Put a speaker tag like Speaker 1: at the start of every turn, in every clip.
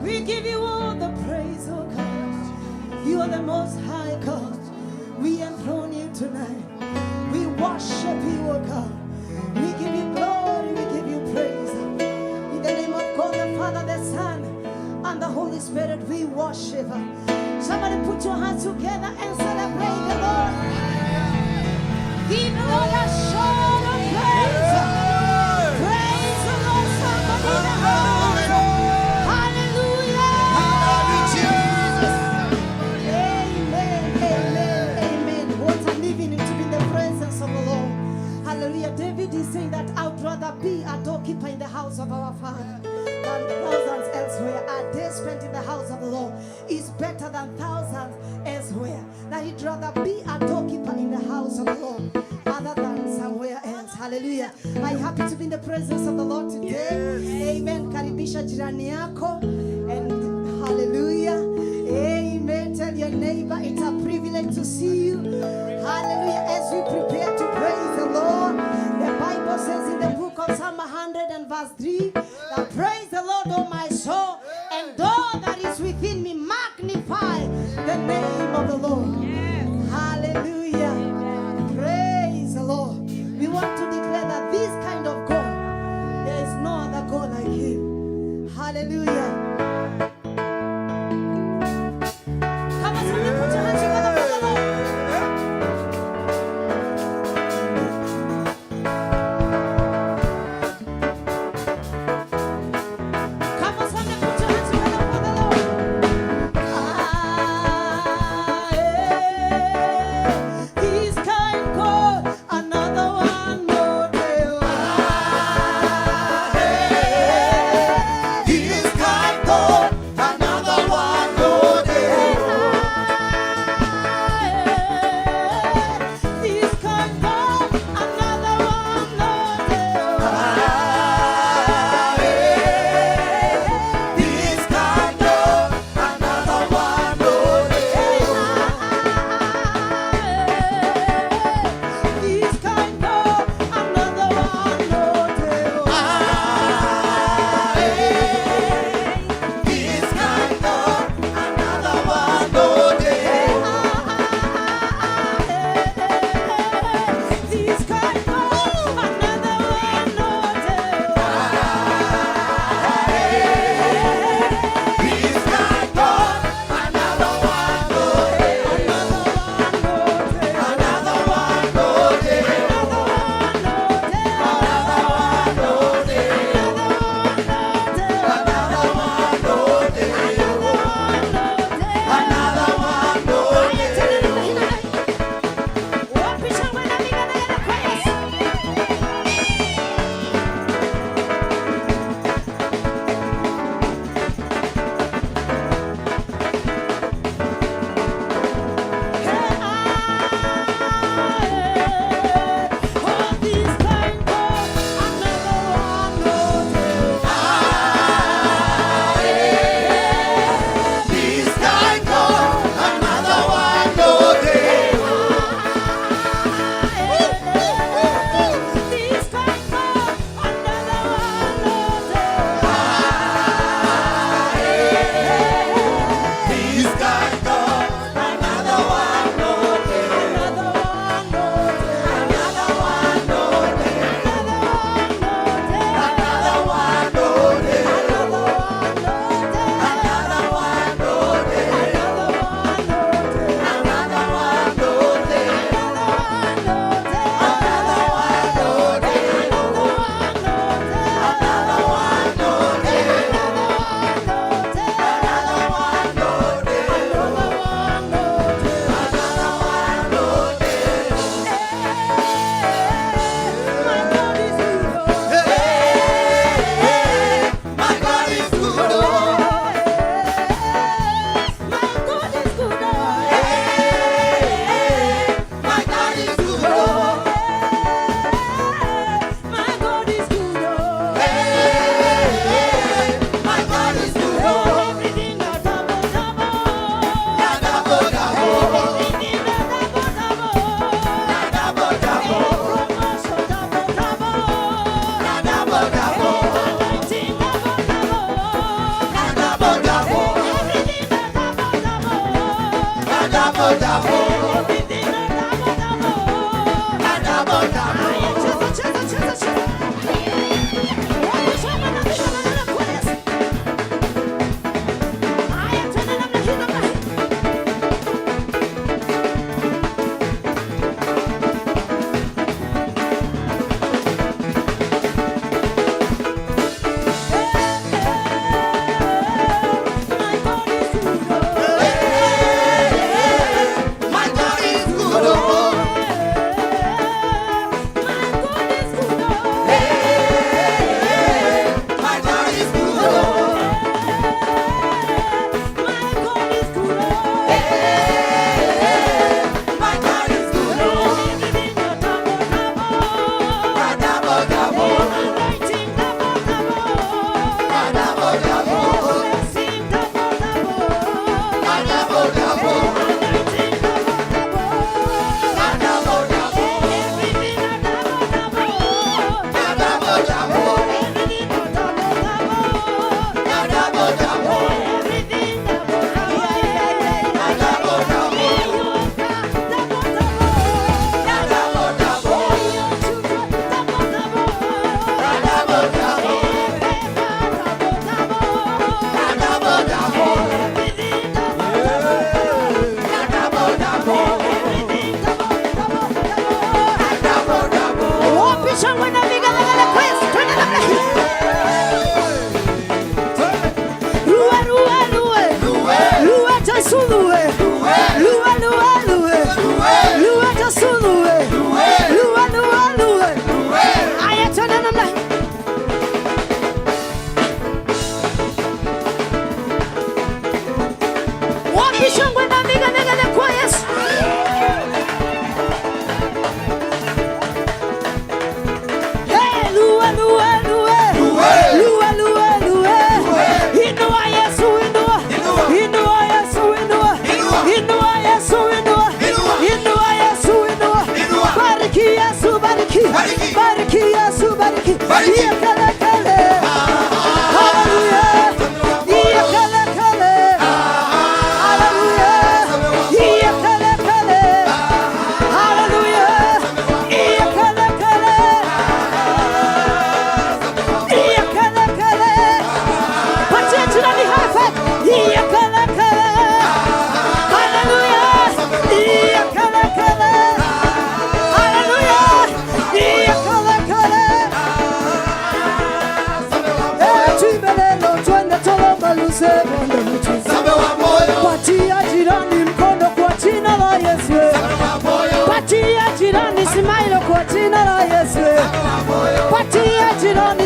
Speaker 1: We give you all the praise, oh God. You are the most high God. We enthrone you tonight. We worship you, oh God. We give you glory, we give you praise. In the name of God, the Father, the Son, and the Holy Spirit, we worship. Somebody put your hands together and celebrate the Lord. Give the Lord a shout of praise. Praise the Lord, somebody in the house. Hallelujah. Amen, amen, amen. What a living to be in the presence of the Lord. Hallelujah. David is saying that I would rather be a doorkeeper in the house of our Father than thousands elsewhere. A day spent in the house of the Lord is better than thousands elsewhere. That he'd rather be a doorkeeper in the house of the Lord other than somewhere else. Hallelujah. Are you happy to be in the presence of the Lord today? Yes. Amen. Karibisha jirani yako. And hallelujah. Amen. Tell your neighbor it's a privilege to see you. Hallelujah. As we prepare to praise the Lord, the Bible says in the book of Psalm 100 and verse 3 that praise the Lord, O my soul, and all that is within me, magnify the name of the Lord. Hallelujah. Praise the Lord. We want to declare that this kind of God, there is no other God like him. Hallelujah. Come on, somebody put your hands together for the Lord.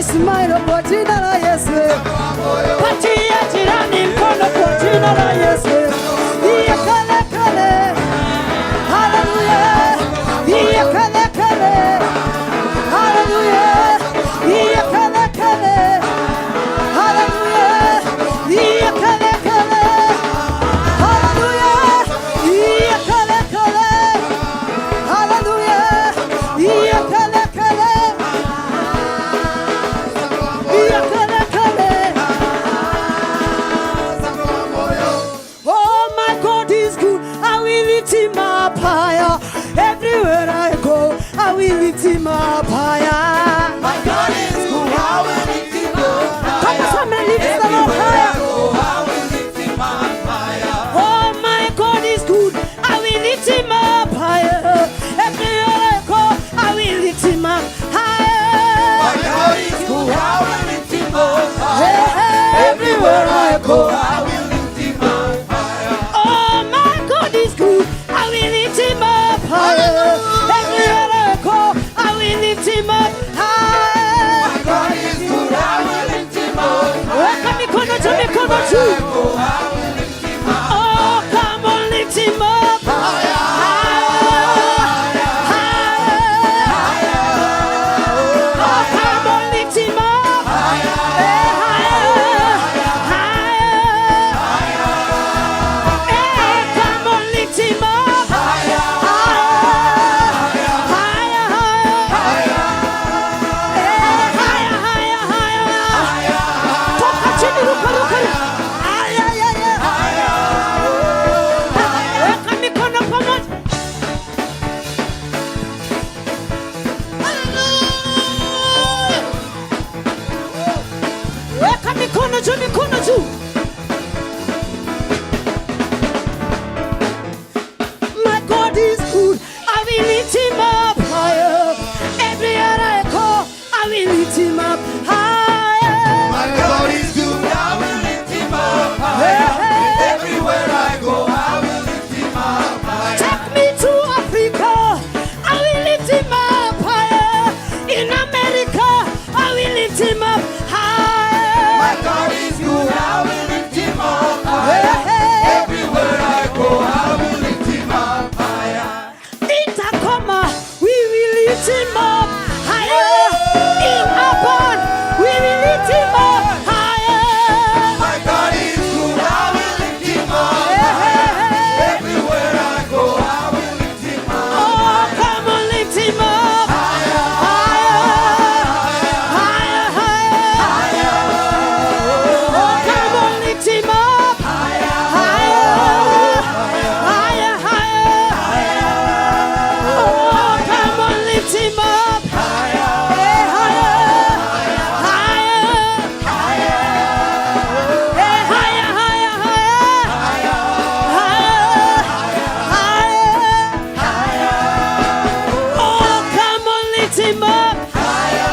Speaker 1: Smile kwa jina la Yesu. Patia jirani mkono kwa jina la Yesu. Iya kale kale. Hallelujah. Iya kale kale. Hallelujah. Iya kale kale. Hallelujah. Iya kale kale. Hallelujah. Iya kale kale. Hallelujah. Iya kale kale. Oh, my God is good. I will lift him up higher. Everywhere I go, I will lift him up higher.
Speaker 2: My God is good. I will lift him up higher.
Speaker 1: Come on, somebody lift him up higher.
Speaker 2: I will lift him up higher.
Speaker 1: Oh, my God is good. I will lift him up higher. Everywhere I go, I will lift him up higher.
Speaker 2: My God is good. I will lift him up higher. Everywhere I go, I will lift him up higher.
Speaker 1: Oh, my God is good. I will lift him up higher. Everywhere I go, I will lift him up higher. will lift him up higher.
Speaker 2: My God is good, I will lift him up higher. Everywhere I go, I will lift him up higher.
Speaker 1: Take me to Africa, I will lift him up higher. In America, I will lift him up higher.
Speaker 2: My God is good, I will lift him up higher. Everywhere I go, I will lift him up higher.
Speaker 1: In TACOMA, we will lift him up higher. In Upon, we will lift him up higher.
Speaker 2: My God is good, I will lift him up higher. Everywhere I go, I will lift him up
Speaker 1: Oh,
Speaker 2: higher.
Speaker 1: come on, lift him up
Speaker 2: Higher,
Speaker 1: higher, higher. Oh, come on, lift him up higher, higher, higher. Oh, come on, lift him up higher, higher, higher, higher. Oh, come on, lift him up higher,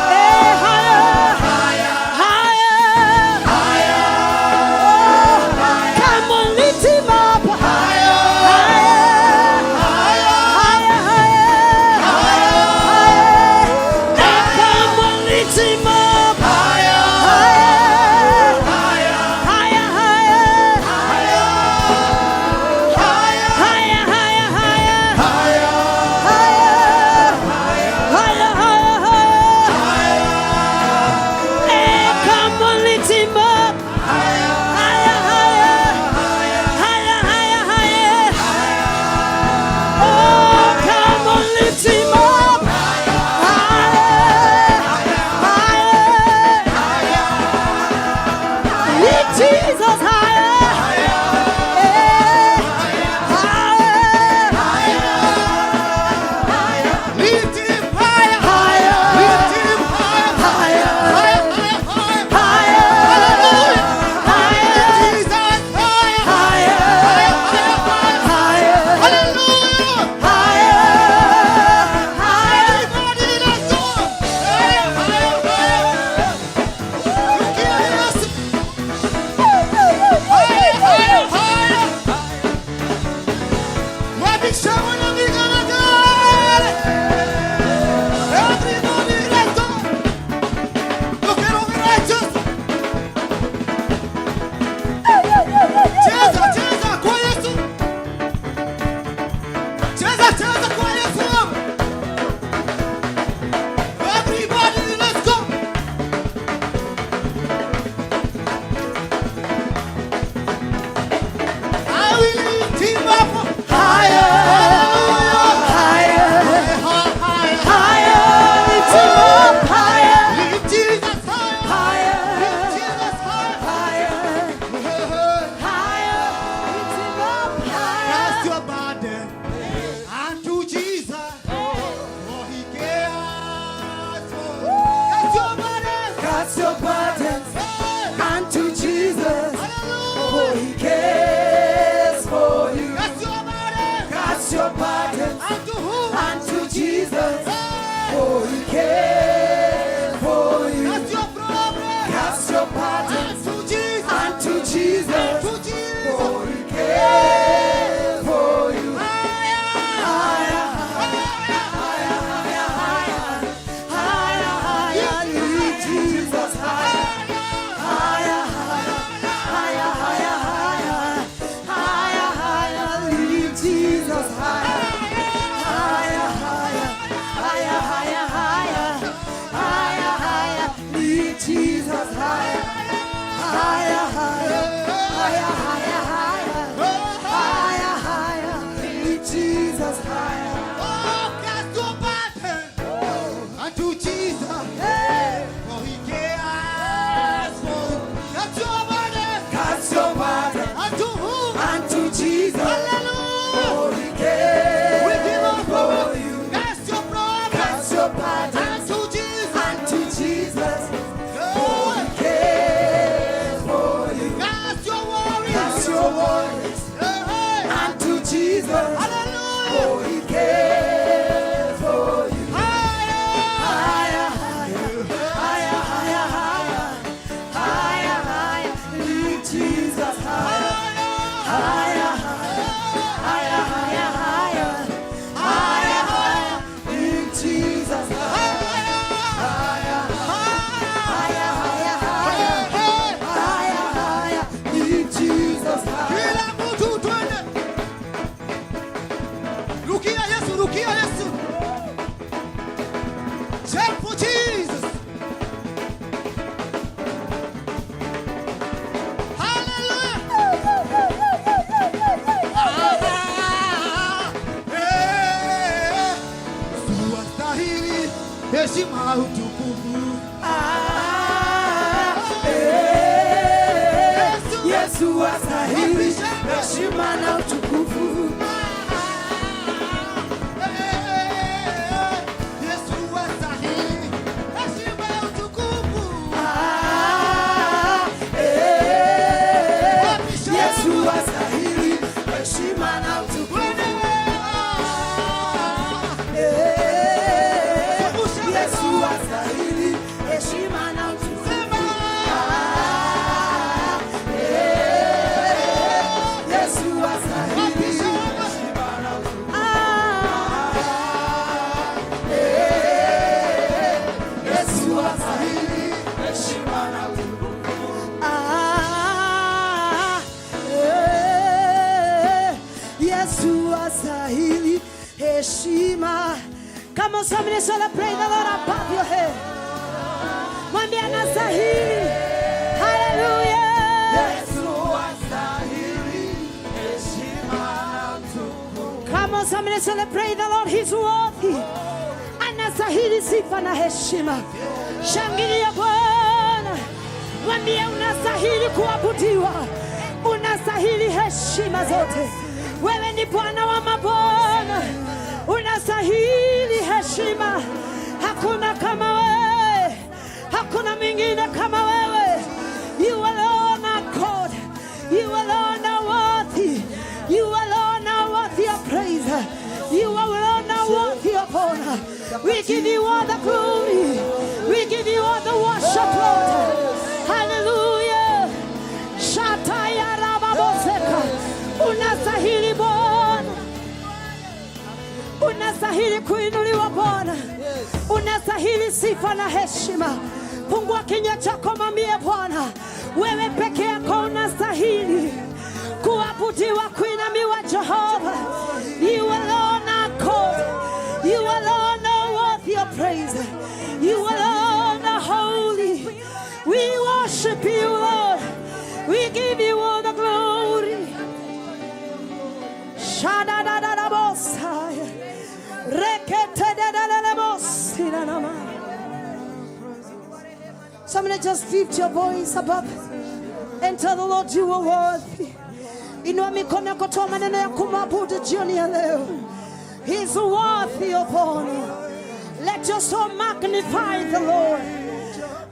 Speaker 1: come on, lift him up higher, come on, lift him up higher, come on, lift him up oh, come on, lift him up lift Jesus higher,
Speaker 2: lift him higher. Lift him higher. Jesus higher. Hallelujah. Everybody, let's go. You kill us. Higher. What big show are we gonna do? Everybody, let's go. Look at all the righteous. Cheza kwa Yesu. Cheza kwa Yesu. Everybody, let's go. I will lift him up higher.
Speaker 1: lift him up higher,
Speaker 2: Lift Jesus higher. Lift Jesus higher.
Speaker 1: lift him up
Speaker 2: Cast your burden unto Jesus, for he cares for you. Cast your burden.
Speaker 1: Cast your burdens unto Jesus, for
Speaker 2: Hallelujah.
Speaker 1: he cares for you.
Speaker 2: Cast your burden
Speaker 1: Cast your burdens
Speaker 2: unto who?
Speaker 1: unto Jesus, for he cares for you.
Speaker 2: Cast your problem
Speaker 1: Cast your burdens
Speaker 2: unto Jesus.
Speaker 1: unto Jesus,
Speaker 2: Unto Jesus.
Speaker 1: for he cares for you.
Speaker 2: Higher.
Speaker 1: Higher, higher, lift Jesus higher. Yesu astahili heshima na utukufu. Come on, somebody celebrate the Lord above your head. Mwambie anastahili. Hallelujah. Come on, somebody celebrate the Lord. He's worthy. Anastahili sifa na heshima. Shangilia Bwana. Mwambie unastahili kuabudiwa. Unastahili heshima zote. Wewe ni Bwana wa mabwana. Unastahili heshima. Hakuna kama wewe. Hakuna mwingine kama wewe. You alone are God. You alone are worthy. You alone are worthy of praise. You alone are worthy of honor. We give you all the glory. We give you all the worship, Lord. Hallelujah. Shataya rababoseka. Unastahili Bwana. Unastahili kuinuliwa Bwana. Unastahili sifa na heshima. Fungua kinywa chako mwambie Bwana, wewe peke yako unastahili kuabudiwa, kuinamiwa Jehova. You alone are God. You alone are worthy of praise. You alone are holy. We worship you, Lord. We give you all the glory. Shadadadadabosaya. Somebody just lift your voice above and tell the Lord you are worthy. Inua mikono yako, toa maneno ya kumwabudu jioni ya leo. He's worthy of honor. Let your soul magnify the Lord.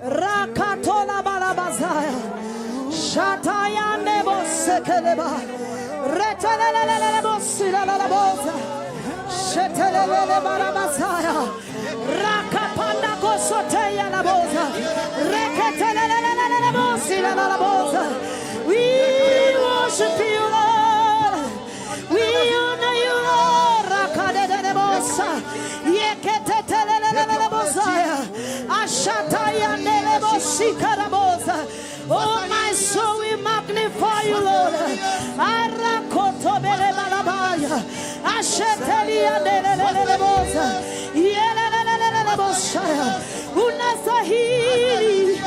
Speaker 1: Rakatola balabazaya. Shataya nebo sekeleba. Retelelelele bosila la boza. Shetelelele barabazaya. Rakapanda kosoteya la boza. Reketelelelele bosila la boza. We worship you, Lord. We honor you, Lord. Rakadele bosa. Yeketelelele bosaya. Ashataya nele bosika la boza. Oh, my soul, we magnify you, Lord. Arakoto bele balabaya. Ashetelia nele boza. Yelelelele bosaya. Unastahili.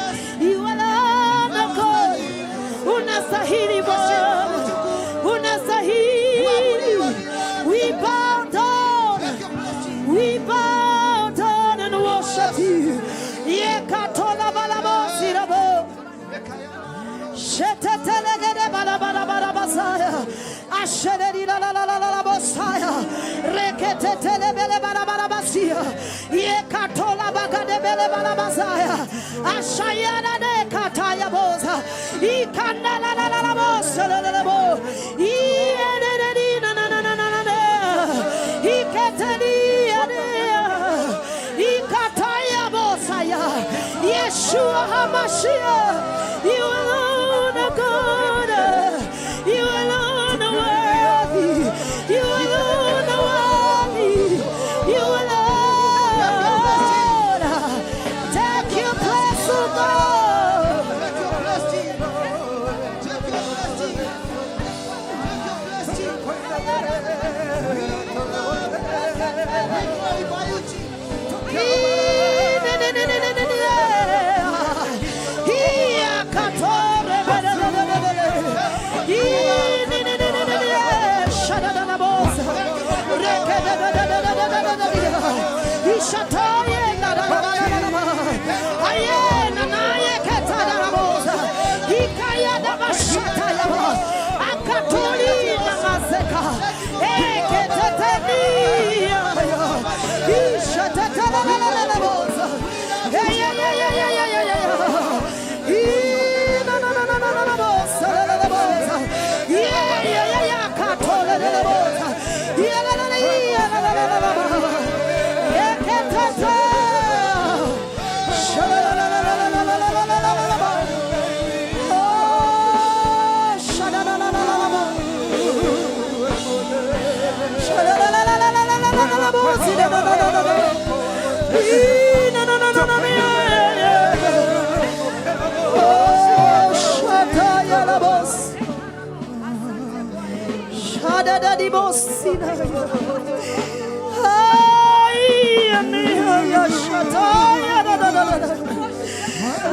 Speaker 1: You alone God. Unastahili Bwana. Unastahili. We bow down. We bow down and worship you. Yekatola balabosi rabo. Shetetelegede balabalabasaya. Ashereri la la la la la bosaya. Reketetele bele balabasia. Yekatola bagade bele balabasaya. Ashayana de kataya boza. Ikanda la la la la bosa la la bo. Ieneri na na na na na na. Iketeli ade. Ikataya bosaya. Yeshua HaMashiach. You alone are God. You alone are worthy. You alone are worthy. You alone. Take your place, oh God. He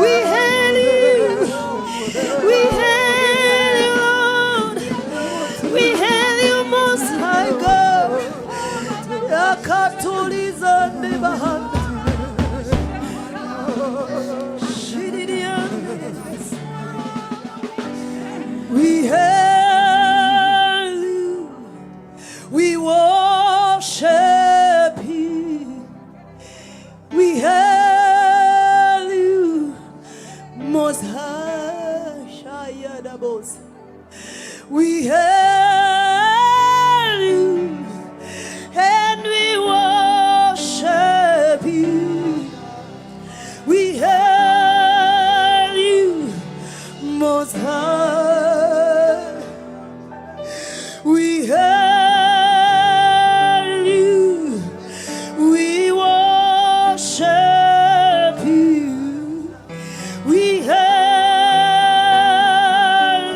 Speaker 1: We hail you. We hail you, Lord. We hail you, Most High God. Yakatuliza ndibahanda. We hail you. We worship you. We hail you, Most High. Shayadabos. We hail you and we worship you. We hail you, Most High. We hail you. We worship you. We hail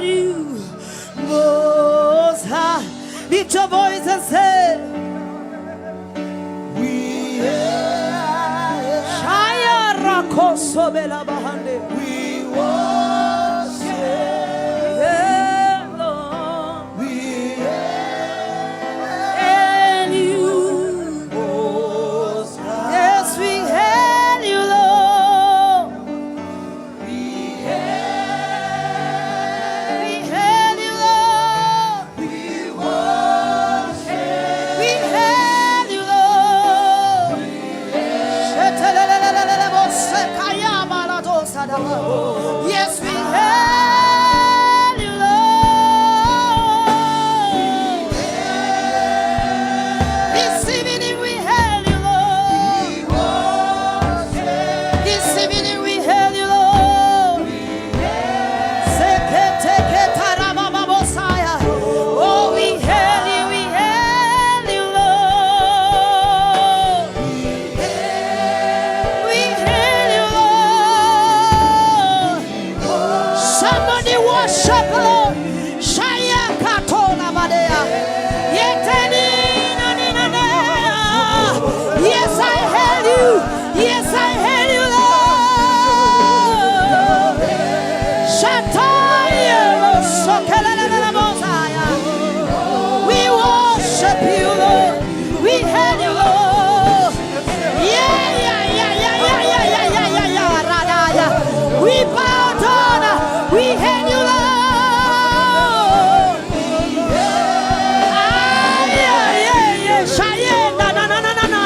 Speaker 1: you, Most High. Lift your voice and say, we hail. Shaya rakoso bela bahande. We worship. Yeah, Lord. We hail you, Most High. Yes, we hail you, Lord. We hail you, Lord. We worship. We hail you, Lord. Yes, we hail you, Lord. This evening we hail you, Lord. This evening we hail you, Lord. Oh, we hail you, Lord. We hail you, Lord. Somebody worship, Lord. Shaya katona madea. Yeteni na na na na. Yes, I hail you. Yes, I hail you, Lord. Shataya rosokelele mosaya. We worship you, Lord. We hail you, Lord. Yeah. Radaya. We bow down. We hail you, Lord. Shayenda na na na na na.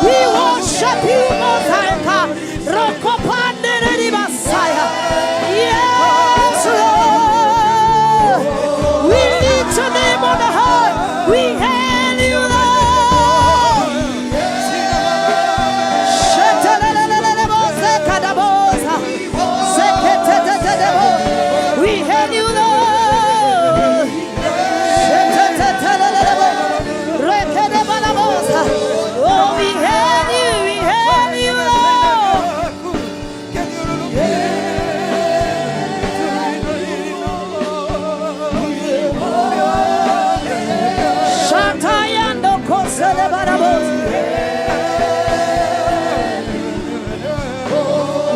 Speaker 1: We worship you, Most High God. Rokopande redi Messiah. Yes, Lord. We lift your name on the high. We hail you, Lord. We hail you, Lord. Oh, we hail you, Lord. Shatayando kosele barabos.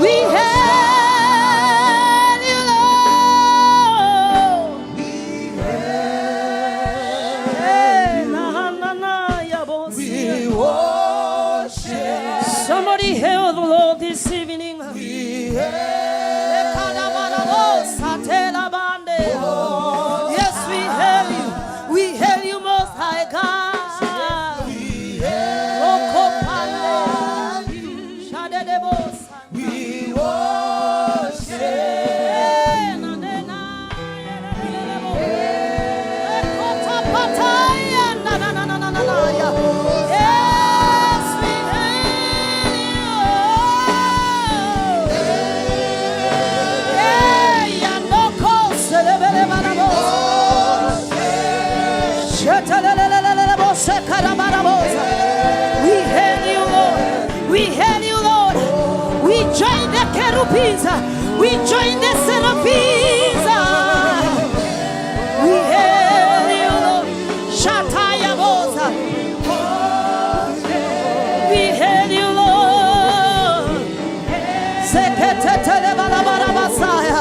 Speaker 1: We hail you, Lord. Hey, na na na ya boss. Somebody hail the Lord this evening. Yes, we hail you. We hail you, Most High God. Yes, we hail you. cherubims. We join the seraphims. We hail you, Lord. Shataya Bosa. We hail you, Lord. Sekete Balabarabasaya.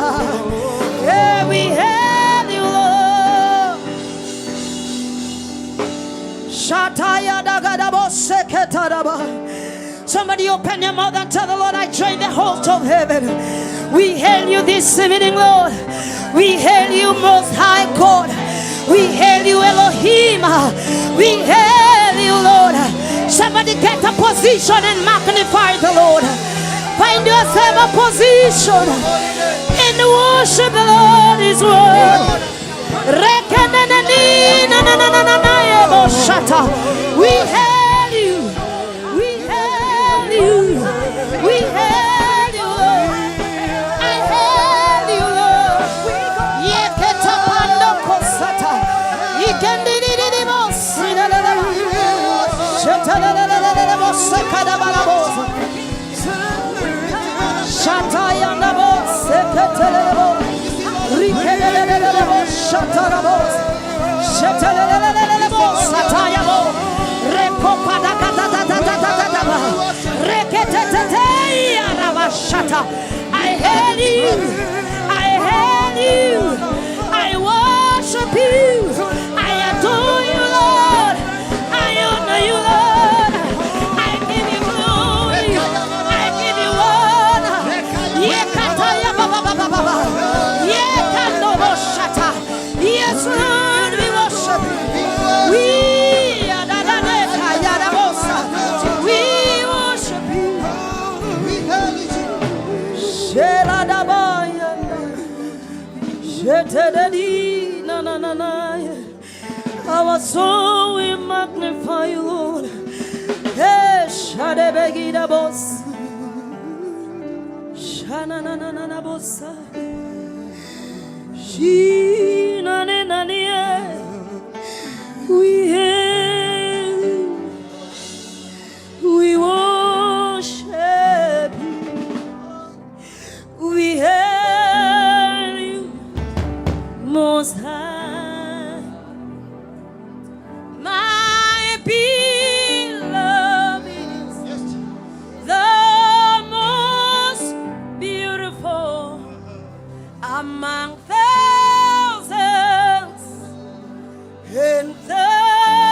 Speaker 1: Yeah, we hail you, Lord. Shataya Dagadabo Seketaraba. Somebody open your mouth and tell the Lord, I join the host of heaven. We hail you this evening, Lord. We hail you, Most High God. We hail you, Elohim. We hail you, Lord. Somebody get a position and magnify the Lord. Find yourself a position and worship the Lord is word. We hail you. We hail you. We hail you, Lord. I hail you, Lord. Yeketapando kosata. Ikendidididibos. Shatalalalalabos. Kadabalabosa. Shatayandabos. Seketelelebos. Rikelelelelebos. Shatarabos. Shatalalalalabos. Satayabos. Repopadakatatatatatatataba. Reketeteteyaravashata. I hail you. I hail you. I worship you. I adore you, Lord. I honor you, Lord. I give you glory. I give you honor. Yekataya baba baba baba. Yekanoboshata. Yes, Lord, we worship you. We adadadekayarabosa. We worship you. Sheradabaya. Shetededi na na na na. Our soul we magnify you, Lord. Hey, shadebegida boss. Shana na na na na bossa. She na na na na. We hail, we worship you. We hail you, Most High. My beloved is the most beautiful among thousands and thousands.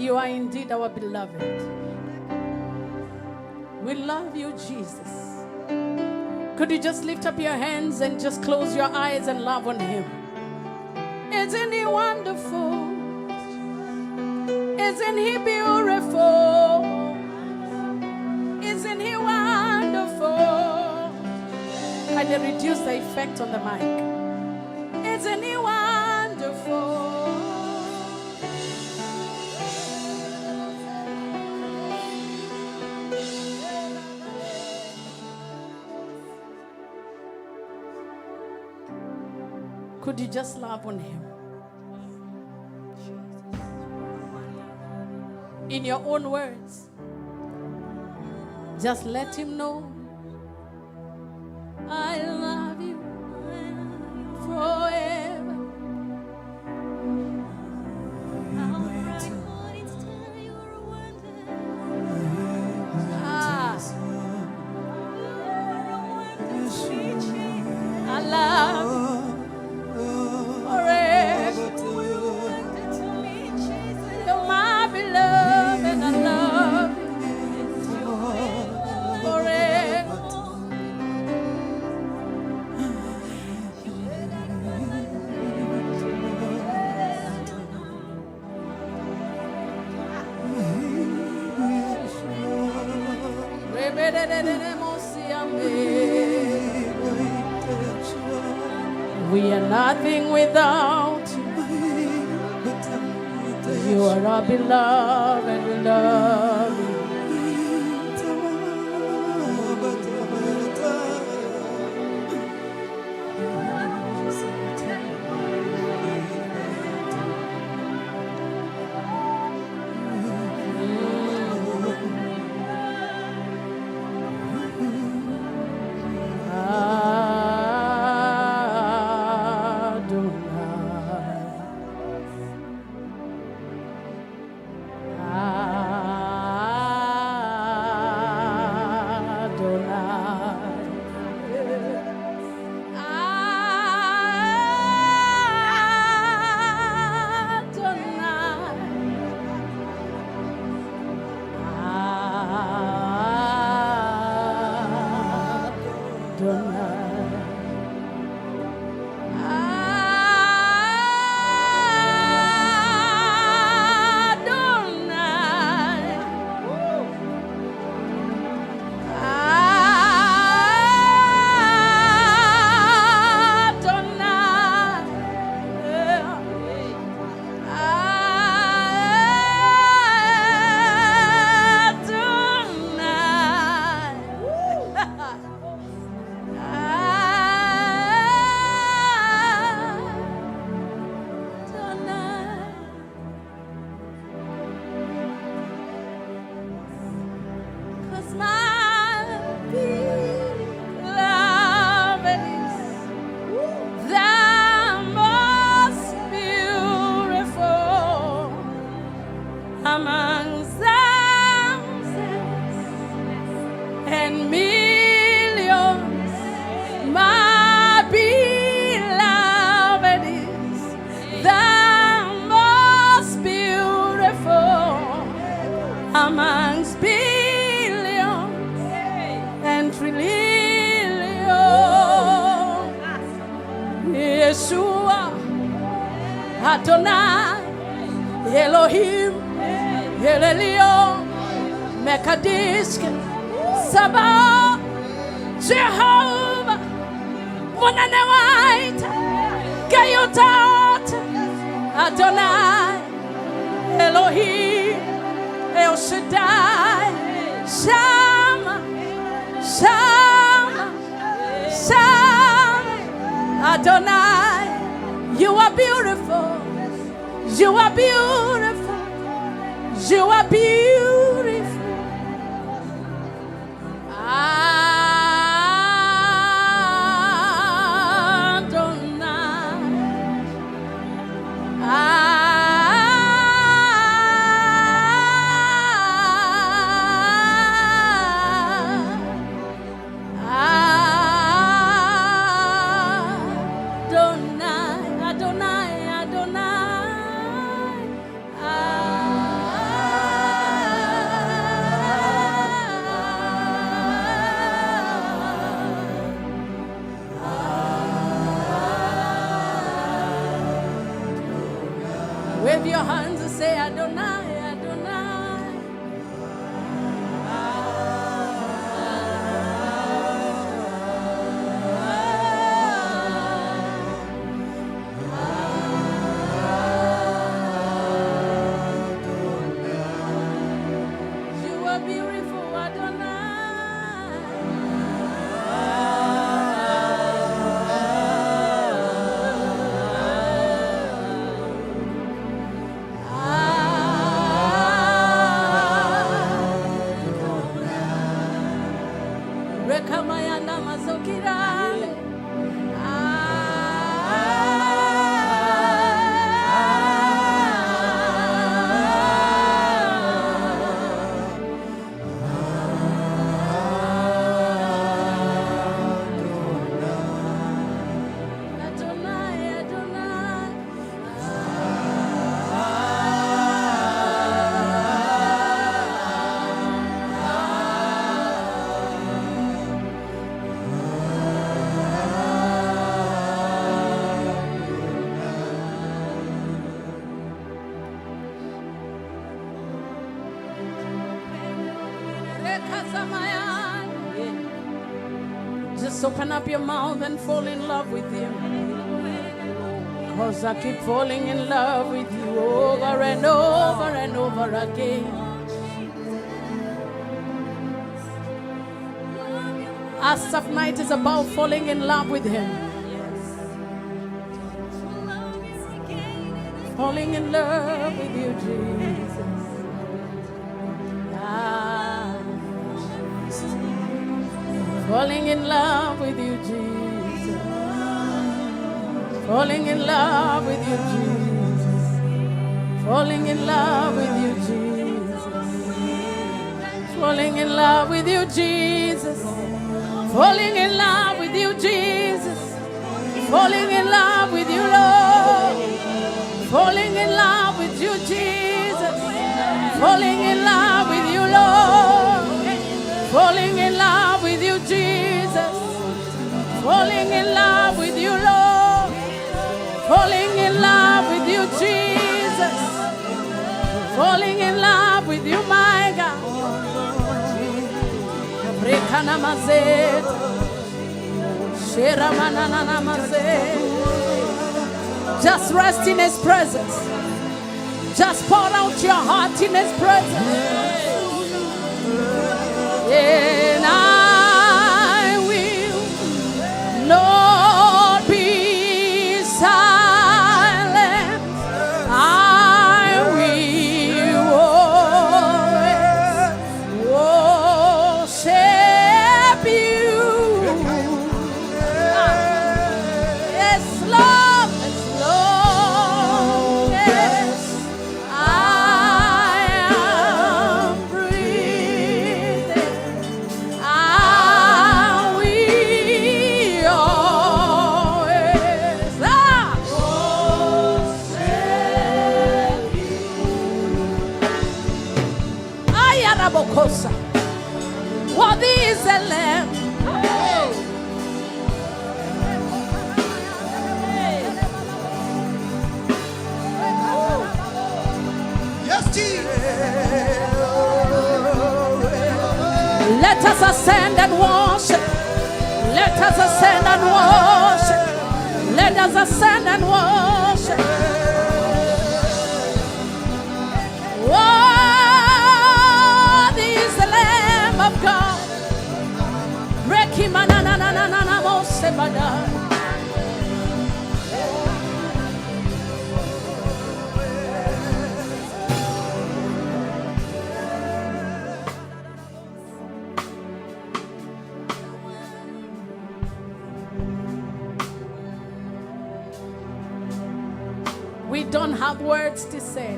Speaker 3: You are indeed our beloved. We love you, Jesus. Could you just lift up your hands and just close your eyes and love on him? Isn't he wonderful? Isn't he beautiful? Isn't he wonderful? Can you reduce the effect on the mic? Isn't he wonderful? Could you just love on him? In your own words, just let him know, I love you forever. I love you. We are nothing without you. You are our beloved, and we love you. Adonai, Elohim, Elelio, Mekadisk, Sabah, Jehovah, Monanewait, Gayotat, Adonai, Elohim, El Shaddai, Shama, Shama, Shama, Adonai. You are beautiful. You are beautiful. You are beautiful. hands and say, Adonai, Adonai. You are beautiful, Adonai. Rekamayana mazokirale. Adonai, Adonai. Just open up your mouth and fall in love with Him. Because I keep falling in love with you over and over and over again. Asaph night is about falling in love with Him. Falling in love with you, Jesus. Falling in love with you, Jesus. Falling in love with you, Jesus. Falling in love with you, Jesus. Falling in love with you, Jesus. Falling in love with you, Jesus. Falling in love with you, Lord. Falling in love with you, Jesus. Falling in love with you, Lord. Falling in love with you, Jesus. Falling in love with you, Lord. Falling in love with you, Jesus. Falling in love with you, my God. Brekana mazet. Shera manana mazet. Just rest in His presence. Just pour out your heart in His presence. And I will not be silent. I will always worship you. Yes, Lord, as long as I am breathing. What is the Lamb?
Speaker 2: Yes, Jesus.
Speaker 3: Let us ascend and worship. Let us ascend and worship. Let us ascend and worship. What is the Lamb of God? We don't have words to say.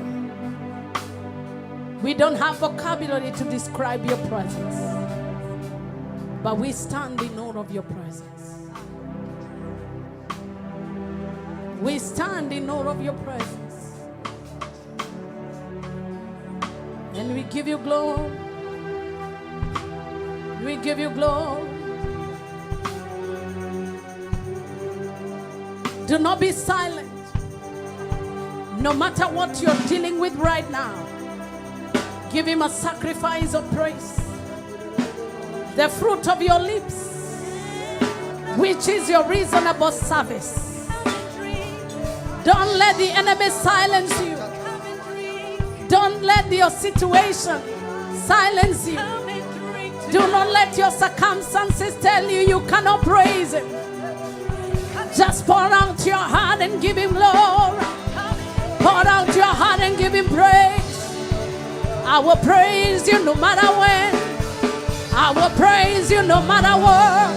Speaker 3: We don't have vocabulary to describe your presence. But we stand in awe of your presence. We stand in awe of your presence. And we give you glory. We give you glory. Do not be silent. No matter what you're dealing with right now, give him a sacrifice of praise. The fruit of your lips, which is your reasonable service. Don't let the enemy silence you. Don't let your situation silence you. Do not let your circumstances tell you you cannot praise him. Just pour out your heart and give him glory. Pour out your heart and give him praise. I will praise you no matter when. I will praise you no matter what.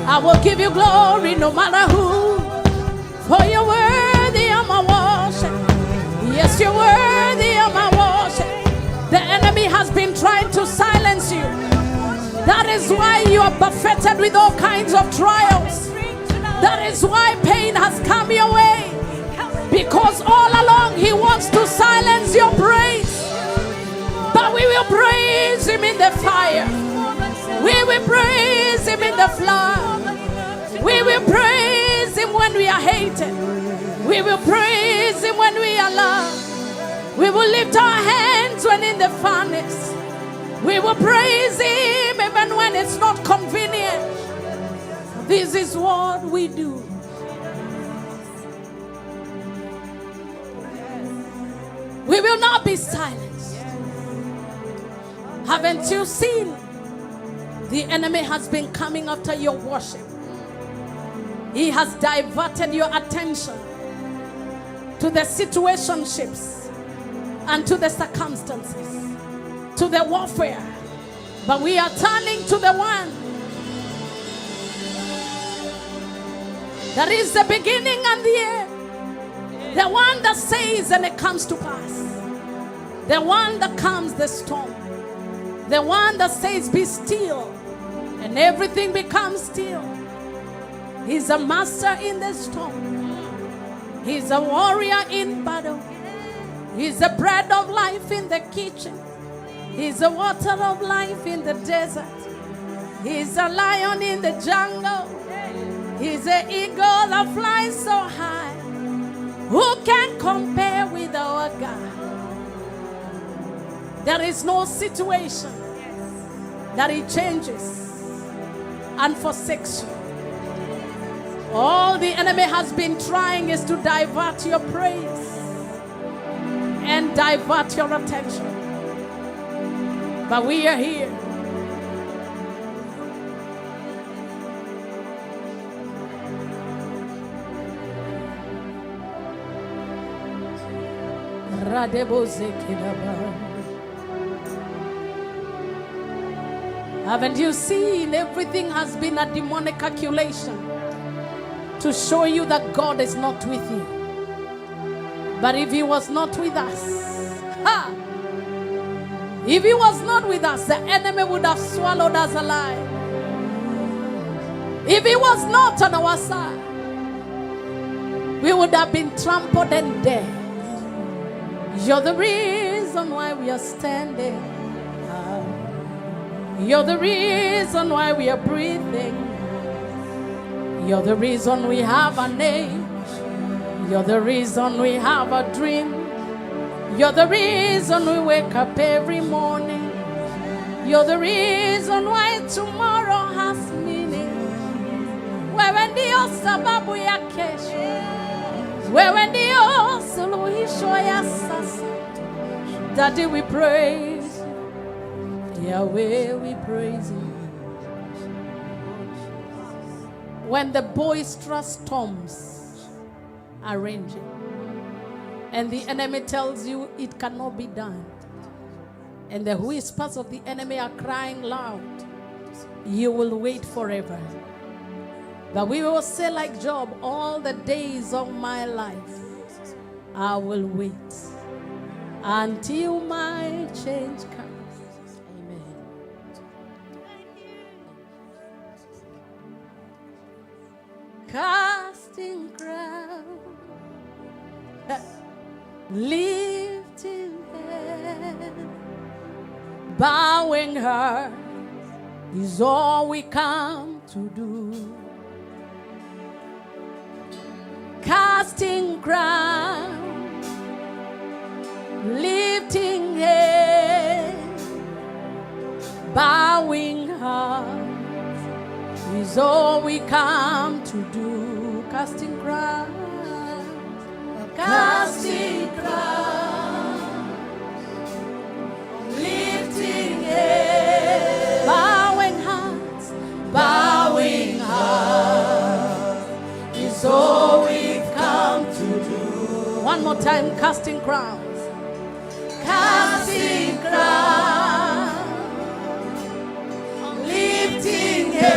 Speaker 3: I will give you glory no matter who. For you're worthy of my worship. Yes, you're worthy of my worship. The enemy has been trying to silence you. That is why you are buffeted with all kinds of trials. That is why pain has come your way. Because all along he wants to silence your praise. But we will praise him in the fire. We will praise him in the flood. We will praise him when we are hated. We will praise him when we are loved. We will lift our hands when in the furnace. We will praise him even when it's not convenient. This is what we do. We will not be silenced. Haven't you seen? The enemy has been coming after your worship. He has diverted your attention to the situationships and to the circumstances, to the warfare. But we are turning to the one that is the beginning and the end. The one that says and it comes to pass. The one that calms the storm. The one that says be still and everything becomes still. He's a master in the storm. He's a warrior in battle. He's the bread of life in the kitchen. He's the water of life in the desert. He's a lion in the jungle. He's an eagle that flies so high. Who can compare with our God? There is no situation that he changes and forsakes you. All the enemy has been trying is to divert your praise and divert your attention. But we are here. Haven't you seen? Everything has been a demonic calculation to show you that God is not with you. But if he was not with us, if he was not with us, the enemy would have swallowed us alive. If he was not on our side, we would have been trampled and dead. You're the reason why we are standing. You're the reason why we are breathing. You're the reason we have a name. You're the reason we have a dream. You're the reason we wake up every morning. You're the reason why tomorrow has meaning. Wewe ndio sababu ya kesho. Wewe ndio suluhisho ya sasa. Daddy, we praise you. Yahweh, we praise you. When the boisterous storms are raging and the enemy tells you it cannot be done, and the whispers of the enemy are crying loud, you will wait forever. But we will say like Job, all the days of my life, I will wait until my change comes. Amen. Casting crown, lifting head, bowing her is all we come to do. Casting crown, is all we come to do. Casting crowns, casting crowns, lifting heads, bowing hearts, is all we've come to do. One more time, casting crowns, casting crowns, lifting heads,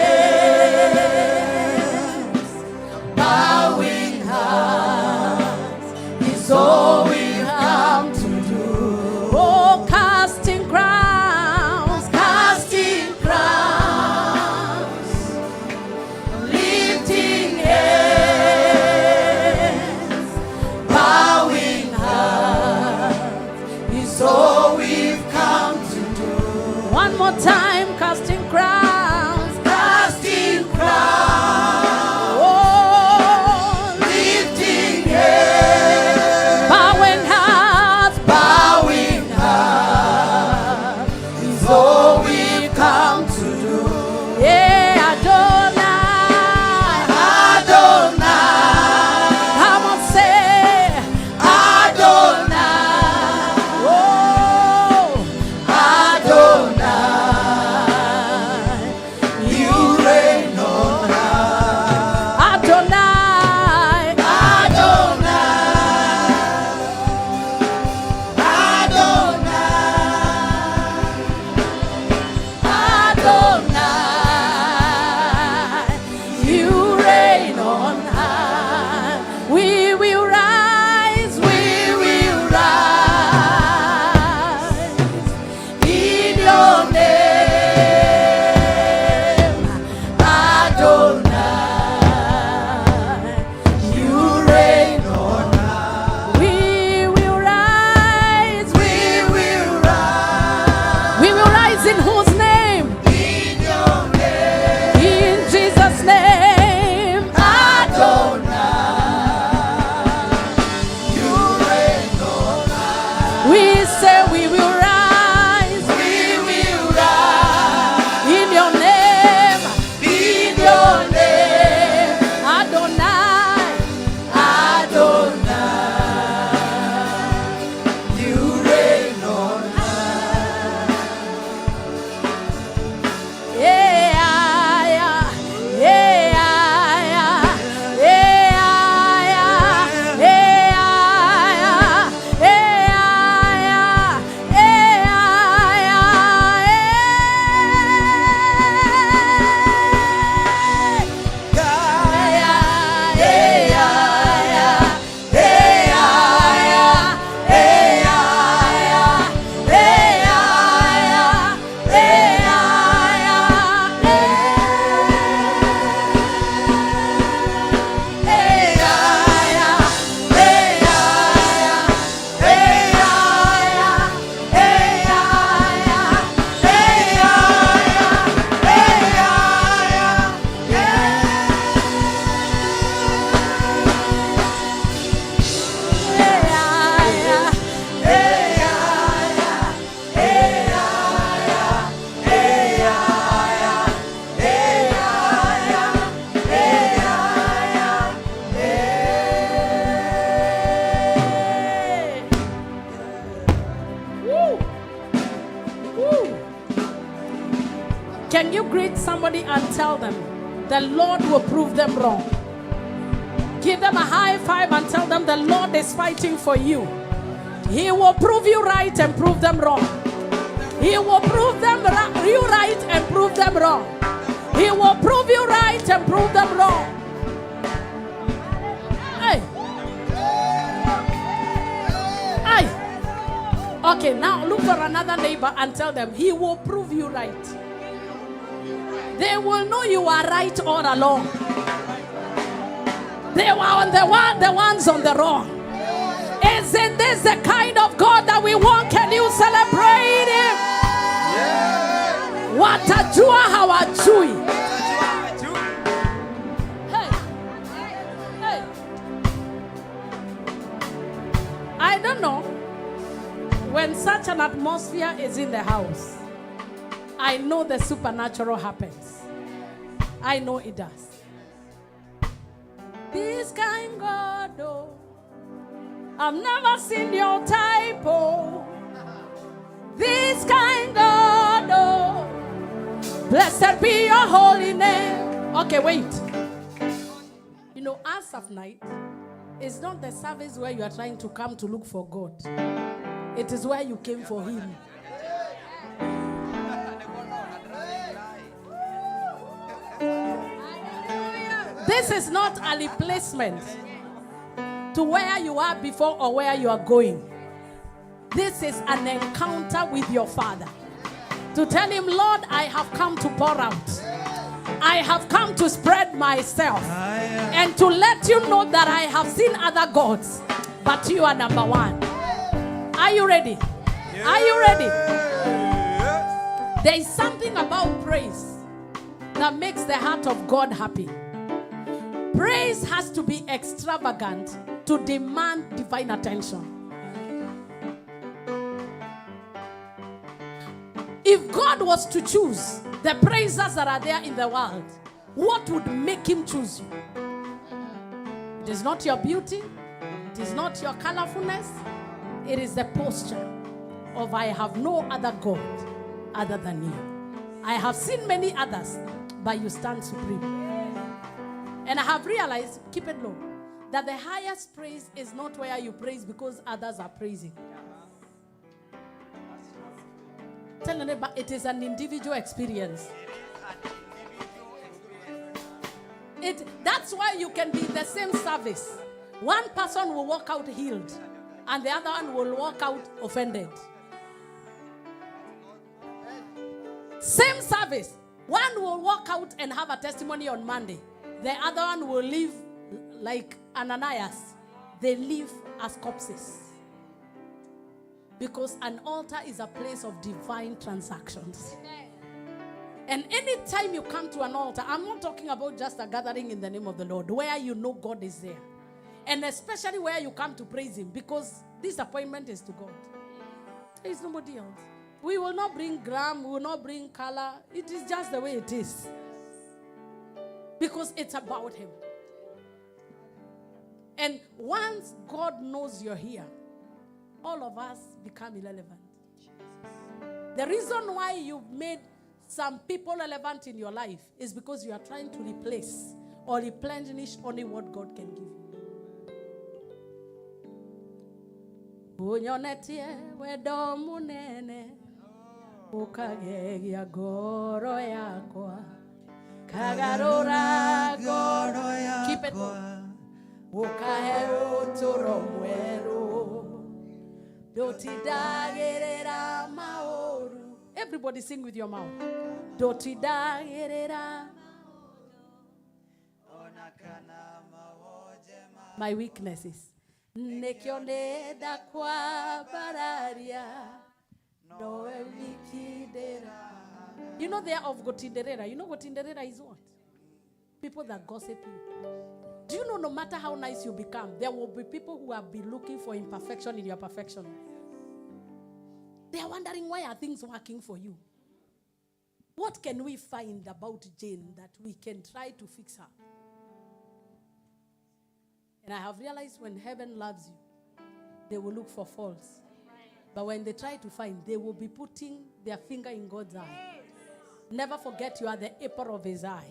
Speaker 3: bowing hearts is all we've come to do. Oh, casting crowns, lifting heads, bowing hearts is all we've come to do. One more time, casting crowns, oh, lifting heads, bowing hearts is all we've come to do. Yeah, Adonai, come on, say Adonai, oh, Adonai, you reign on high. Adonai, you reign on high. We will rise in your name, Adonai, you reign on high. We will rise in whose name? In your name, in Jesus' name, Adonai, you reign on high. We say we will rise in your name, Adonai, you reign on high. Can you greet somebody and tell them the Lord will prove them wrong? Give them a high five and tell them the Lord is fighting for you. He will prove you right and prove them wrong. He will prove them you right and prove them wrong. He will prove you right and prove them wrong. Hey. Hey. Okay, now look for another neighbor and tell them he will prove you right. They will know you are right all along. They were on the ones on the wrong. Isn't this the kind of God that we want? Can you celebrate Him? Watajua hawajui. Hey. Hey. I don't know. When such an atmosphere is in the house, I know the supernatural happens. I know it does. This kind God, oh, I've never seen your type, oh. This kind God, oh, blessed be your holy name. Okay, wait. You know, Asaph night is not the service where you are trying to come to look for God. It is where you came for Him. This is not a replacement to where you are before or where you are going. This is an encounter with your Father. To tell Him, Lord, I have come to pour out. I have come to spread myself. And to let you know that I have seen other gods, but you are number one. Are you ready? Are you ready? There is something about praise that makes the heart of God happy. Praise has to be extravagant to demand divine attention. If God was to choose the praisers that are there in the world, what would make Him choose you? It is not your beauty. It is not your colorfulness. It is the posture of I have no other God other than you. I have seen many others, but you stand supreme. And I have realized, keep it low, that the highest praise is not where you praise because others are praising. Tell your neighbor, it is an individual experience. That's why you can be in the same service. One person will walk out healed, and the other one will walk out offended. Same service. One will walk out and have a testimony on Monday. The other one will live like Ananias. They live as corpses. Because an altar is a place of divine transactions. And anytime you come to an altar, I'm not talking about just a gathering in the name of the Lord, where you know God is there. And especially where you come to praise Him, because this appointment is to God. There is nobody else. We will not bring gram, we will not bring color. It is just the way it is. Because it's about Him. And once God knows you're here, all of us become irrelevant. The reason why you've made some people relevant in your life is because you are trying to replace or replenish only what God can give you. Unyonetie wedo munene ukagegia goro yakwa kagarura goro yakwa. Keep it going. Ukahe uturo mweru dotidagerera maoru. Everybody sing with your mouth. Dotidagerera. My weaknesses. Nekioneda kwa bararia noe wikidera. You know they are of gotinderera. You know gotinderera is what? People that gossip you. Do you know no matter how nice you become, there will be people who have been looking for imperfection in your perfection. They are wondering, why are things working for you? What can we find about Jane that we can try to fix her? And I have realized when heaven loves you, they will look for faults. But when they try to find, they will be putting their finger in God's eye. Never forget you are the apple of His eye,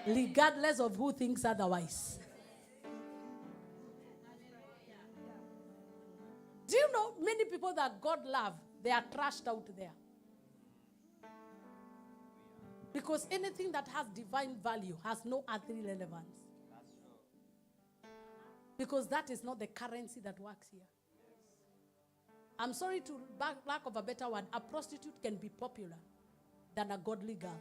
Speaker 3: regardless of who thinks otherwise. Do you know many people that God loves, they are trashed out there? Because anything that has divine value has no earthly relevance. Because that is not the currency that works here. I'm sorry to lack of a better word. A prostitute can be popular than a godly girl.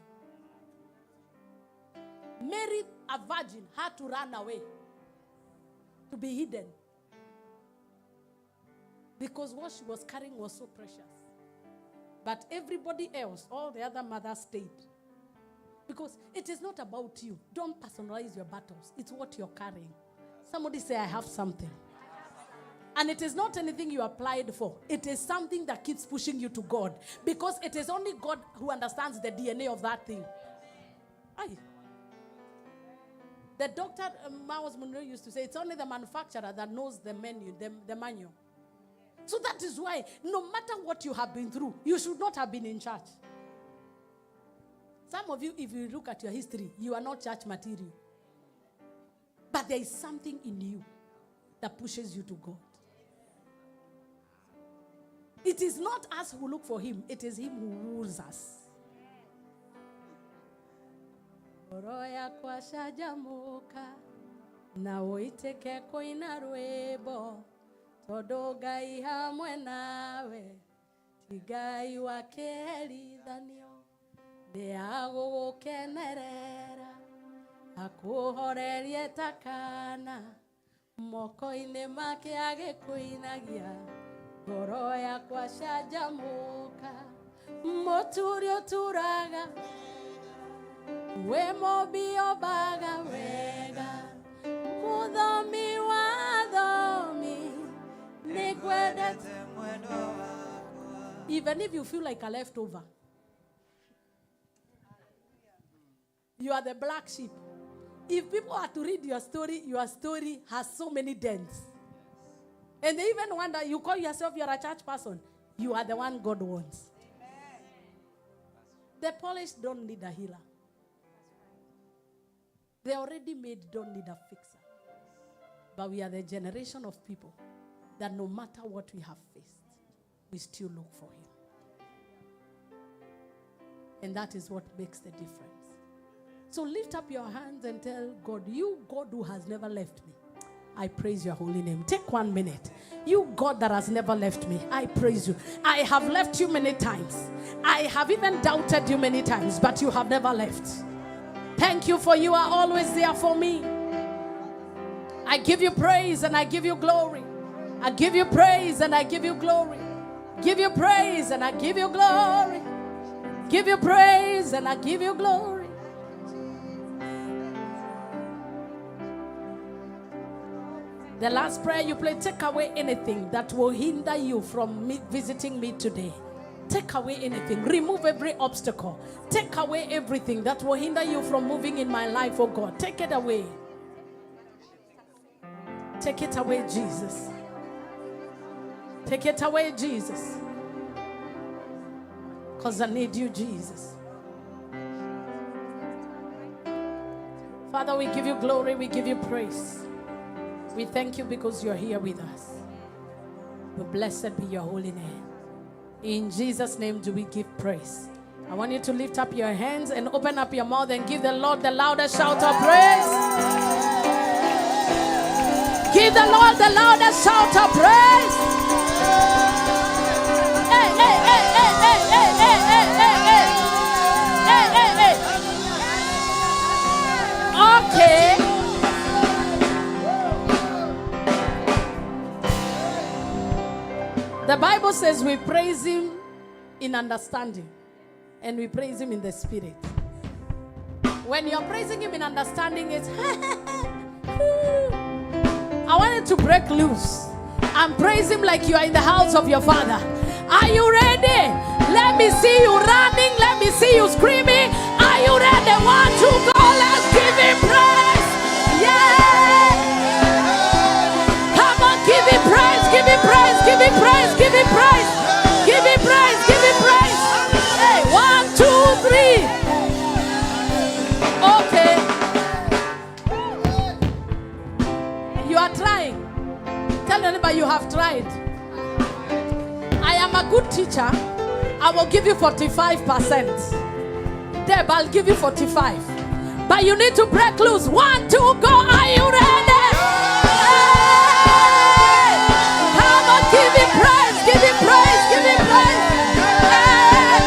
Speaker 3: Mary, a virgin, had to run away to be hidden. Because what she was carrying was so precious. But everybody else, all the other mothers stayed. Because it is not about you. Don't personalize your battles. It's what you're carrying. Somebody say, I have something. And it is not anything you applied for. It is something that keeps pushing you to God. Because it is only God who understands the DNA of that thing. Aye. The doctor, Miles Monroe used to say, it's only the manufacturer that knows the menu, the manual. So that is why, no matter what you have been through, you should not have been in church. Some of you, if you look at your history, you are not church material. But there is something in you that pushes you to God. It is not us who look for him, it is him who woos us. Oroya kwa shajamuka na uiteke koina rwebo todogai hamwe nawe tigai wakeli dhanio deago gukenerera akuhorerie takana moko-ine make agikuinagia oroya kwa shajamuka moturio turaga Wemo biobaga wega Mudhomi wadhomi Nikwedete mwendo wakwa. Even if you feel like a leftover, you are the black sheep. If people are to read your story has so many dents. And they even wonder, you call yourself you're a church person. You are the one God wants. The polished don't need a healer. They already made, don't need a fixer. But we are the generation of people that no matter what we have faced, we still look for him. And that is what makes the difference. So lift up your hands and tell God, you God who has never left me, I praise your holy name. Take 1 minute. You God that has never left me, I praise you. I have left you many times. I have even doubted you many times, but you have never left. Thank you for you are always there for me. I give you praise and I give you glory. I give you praise and I give you glory. Give you praise and I give you glory. Give you praise and I give you glory. The last prayer you play, take away anything that will hinder you from visiting me today. Take away anything. Remove every obstacle. Take away everything that will hinder you from moving in my life, oh God. Take it away. Take it away, Jesus. Take it away, Jesus. Because I need you, Jesus. Father, we give you glory. We give you praise. We thank you because you're here with us. But blessed be your holy name. In Jesus' name do we give praise. I want you to lift up your hands and open up your mouth and give the Lord the loudest shout of praise. Give the Lord the loudest shout of praise. Hey, hey, hey, hey, hey, hey, hey, hey, hey, hey, hey, hey, hey. Okay. The Bible says we praise him in understanding and we praise him in the spirit. When you're praising him in understanding, it's I want you to break loose and praise him like you are in the house of your father. Are you ready? Let me see you running. Let me see you screaming. Are you ready? 1, 2, go. Let's give him praise. Yeah. Come on, give him praise. Give him praise. Give him praise. Give him praise. Give him praise. Give him praise. Hey, 1, 2, 3. Okay. You are trying. Tell anybody you have tried. I am a good teacher. I will give you 45%. Deb, I'll give you 45. But you need to break loose. 1, 2, go. Are you ready? Hey! Come on, give him praise. Give him praise. Give him praise. Hey!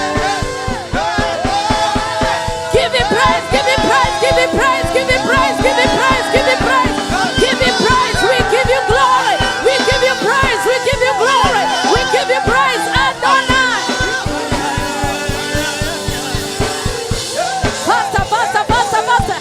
Speaker 3: Give him praise. Give him praise. Give him praise. Give him praise. Give him praise. Give him praise. Give him praise. We give you glory. We give you praise. We give you glory. We give you praise and honor. Faster, faster, faster, faster.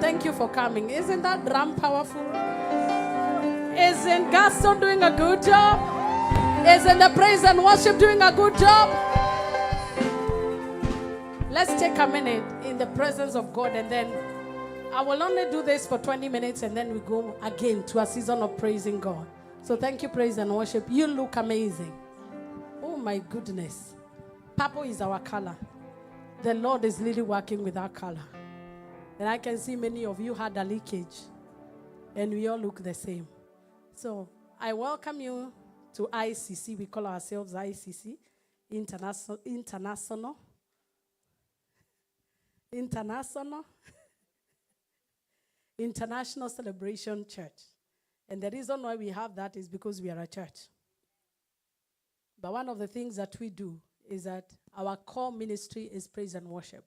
Speaker 3: Thank you for coming. Isn't that drum powerful? Isn't Gaston doing a good job? Isn't the praise and worship doing a good job? Let's take a minute in the presence of God, and then I will only do this for 20 minutes, and then we go again to a season of praising God. So thank you, praise and worship. You look amazing. Oh my goodness. Purple is our color. The Lord is really working with our color. And I can see many of you had a leakage, and we all look the same. So I welcome you to ICC. We call ourselves ICC, International Celebration Church. And the reason why we have that is because we are a church. But one of the things that we do is that our core ministry is praise and worship,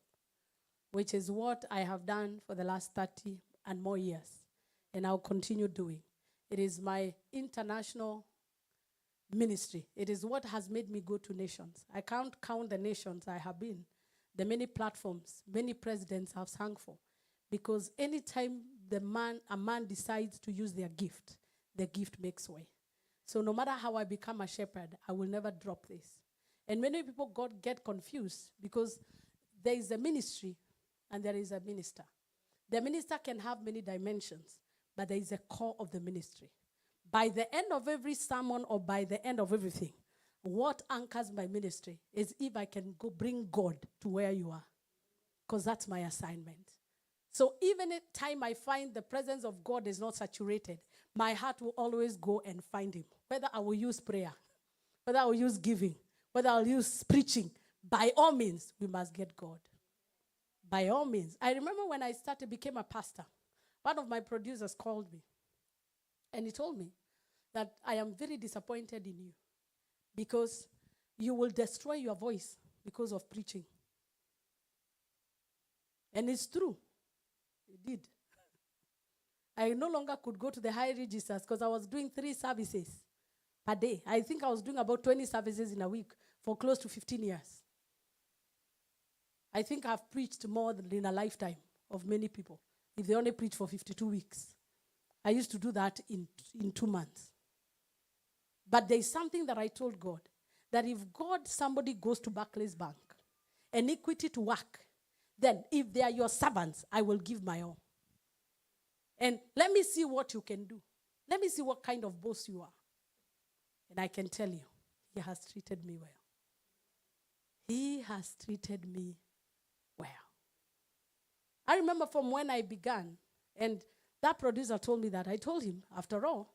Speaker 3: which is what I have done for the last 30 and more years, and I'll continue doing. It is my international ministry. It is what has made me go to nations. I can't count the nations I have been, the many platforms, many presidents have sung for, because anytime a man decides to use their gift, the gift makes way. So no matter how I become a shepherd, I will never drop this. And many people get confused because there is a ministry and there is a minister. The minister can have many dimensions, but there is a core of the ministry. By the end of every sermon or by the end of everything, what anchors my ministry is if I can go bring God to where you are, because that's my assignment. So even at time I find the presence of God is not saturated, my heart will always go and find him. Whether I will use prayer, whether I will use giving, whether I will use preaching, by all means, we must get God. By all means. I remember when I became a pastor, one of my producers called me, and he told me that I am very disappointed in you because you will destroy your voice because of preaching. And it's true. It did. I no longer could go to the high registers because I was doing 3 services per day. I think I was doing about 20 services in a week for close to 15 years. I think I've preached more than in a lifetime of many people, if they only preach for 52 weeks. I used to do that in 2 months. But there's something that I told God, that if somebody goes to Barclays Bank and equity to work, then if they are your servants, I will give my all. And let me see what you can do. Let me see what kind of boss you are. And I can tell you, he has treated me well. He has treated me well. I remember from when I began, and that producer told me that. I told him, after all,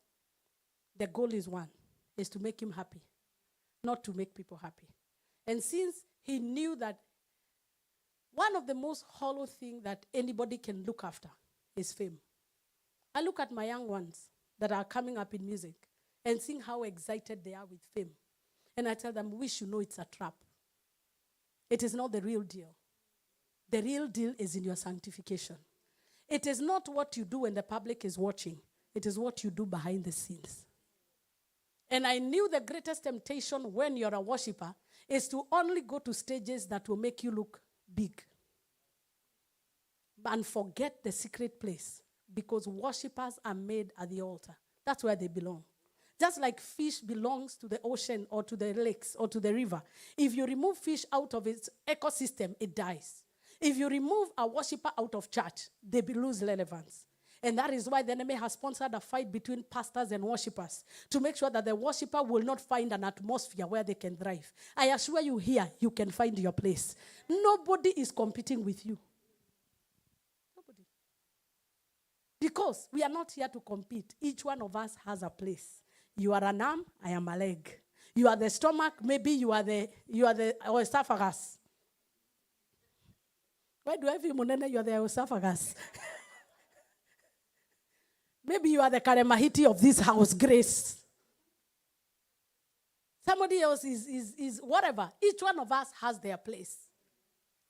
Speaker 3: the goal is one, is to make him happy, not to make people happy. And since he knew that one of the most hollow things that anybody can look after is fame. I look at my young ones that are coming up in music and seeing how excited they are with fame. And I tell them, we should know it's a trap. It is not the real deal. The real deal is in your sanctification. It is not what you do when the public is watching. It is what you do behind the scenes. And I knew the greatest temptation when you're a worshiper is to only go to stages that will make you look big and forget the secret place, because worshipers are made at the altar. That's where they belong. Just like fish belongs to the ocean or to the lakes or to the river. If you remove fish out of its ecosystem, it dies. If you remove a worshiper out of church, they lose relevance. And that is why the enemy has sponsored a fight between pastors and worshippers to make sure that the worshiper will not find an atmosphere where they can thrive. I assure you here, you can find your place. Nobody is competing with you. Nobody. Because we are not here to compete. Each one of us has a place. You are an arm, I am a leg. You are the stomach, maybe you are the esophagus. Why do I feel Monene, you are the esophagus? Maybe you are the Karemahiti of this house, Grace. Somebody else is whatever. Each one of us has their place.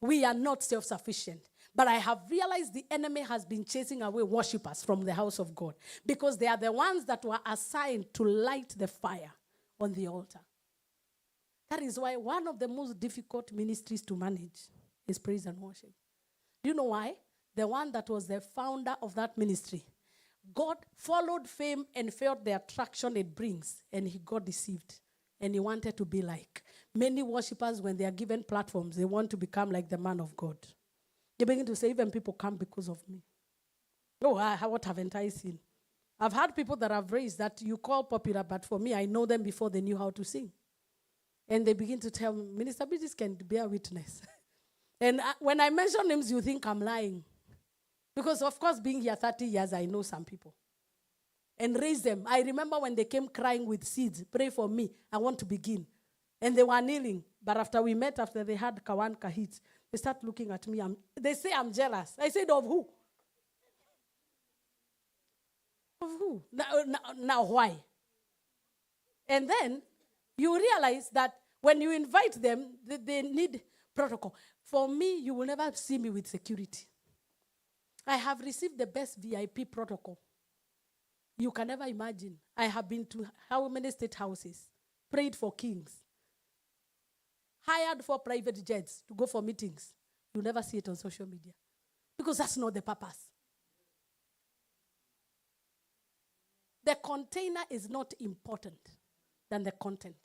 Speaker 3: We are not self-sufficient. But I have realized the enemy has been chasing away worshippers from the house of God because they are the ones that were assigned to light the fire on the altar. That is why one of the most difficult ministries to manage is praise and worship. Do you know why? The one that was the founder of that ministry, God followed fame and felt the attraction it brings, and he got deceived. And he wanted to be like. Many worshippers, when they are given platforms, they want to become like the man of God. They begin to say, even people come because of me. Oh, what haven't I seen? I've had people that have raised that you call popular, but for me, I know them before they knew how to sing. And they begin to tell me, Minister Bridges can bear witness. And when I mention names, you think I'm lying. Because, of course, being here 30 years, I know some people. And raise them. I remember when they came crying with seeds, pray for me, I want to begin. And they were kneeling. But after we met, after they had Kawan Kahit, they start looking at me. They say I'm jealous. I said, of who? Of who? Now why? And then you realize that when you invite them, they need protocol. For me, you will never see me with security. I have received the best VIP protocol. You can never imagine. I have been to how many state houses, prayed for kings, hired for private jets to go for meetings. You'll never see it on social media. Because that's not the purpose. The container is not important than the content.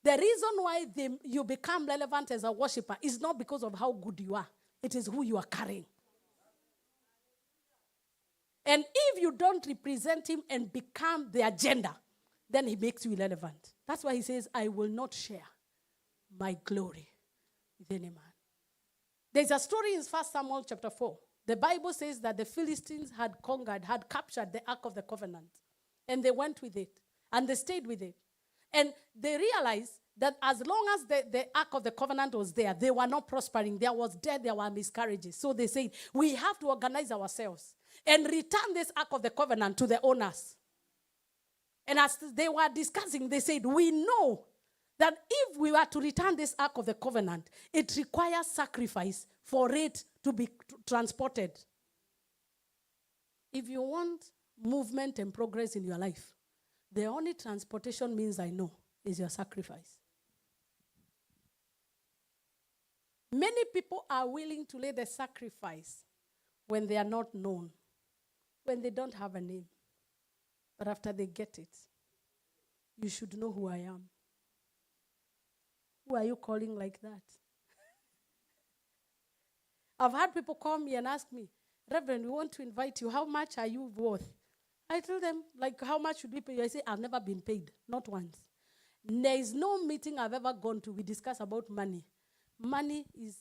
Speaker 3: The reason why you become relevant as a worshiper is not because of how good you are. It is who you are carrying. And if you don't represent him and become the agenda, then he makes you irrelevant. That's why he says, I will not share my glory with any man. There's a story in 1 Samuel chapter 4. The Bible says that the Philistines had captured the Ark of the Covenant. And they went with it. And they stayed with it. And they realized that as long as the Ark of the Covenant was there, they were not prospering. There was death, there were miscarriages. So they said, we have to organize ourselves and return this Ark of the Covenant to the owners. And as they were discussing, they said, we know that if we were to return this Ark of the Covenant, it requires sacrifice for it to be transported. If you want movement and progress in your life, the only transportation means I know is your sacrifice. Many people are willing to lay the sacrifice when they are not known, when they don't have a name. But after they get it, you should know who I am. Who are you calling like that? I've had people call me and ask me, Reverend, we want to invite you. How much are you worth? I tell them, like, how much should we pay you? I say, I've never been paid, not once. There is no meeting I've ever gone to. We discuss about money. Money is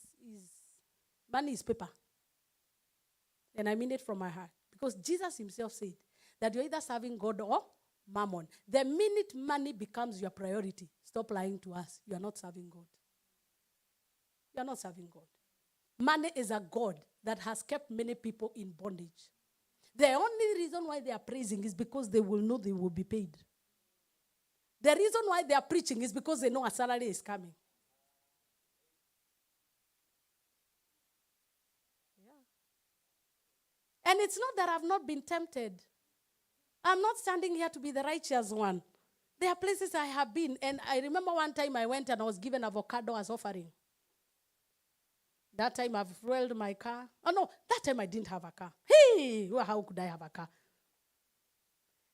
Speaker 3: paper. And I mean it from my heart. Because Jesus himself said that you're either serving God or mammon. The minute money becomes your priority, stop lying to us. You are not serving God. You are not serving God. Money is a god that has kept many people in bondage. The only reason why they are praising is because they will know they will be paid. The reason why they are preaching is because they know a salary is coming. Yeah. And it's not that I've not been tempted. I'm not standing here to be the righteous one. There are places I have been, and I remember one time I went and I was given avocado as offering. That time I've fueled my car. Oh no, that time I didn't have a car. Hey, how could I have a car?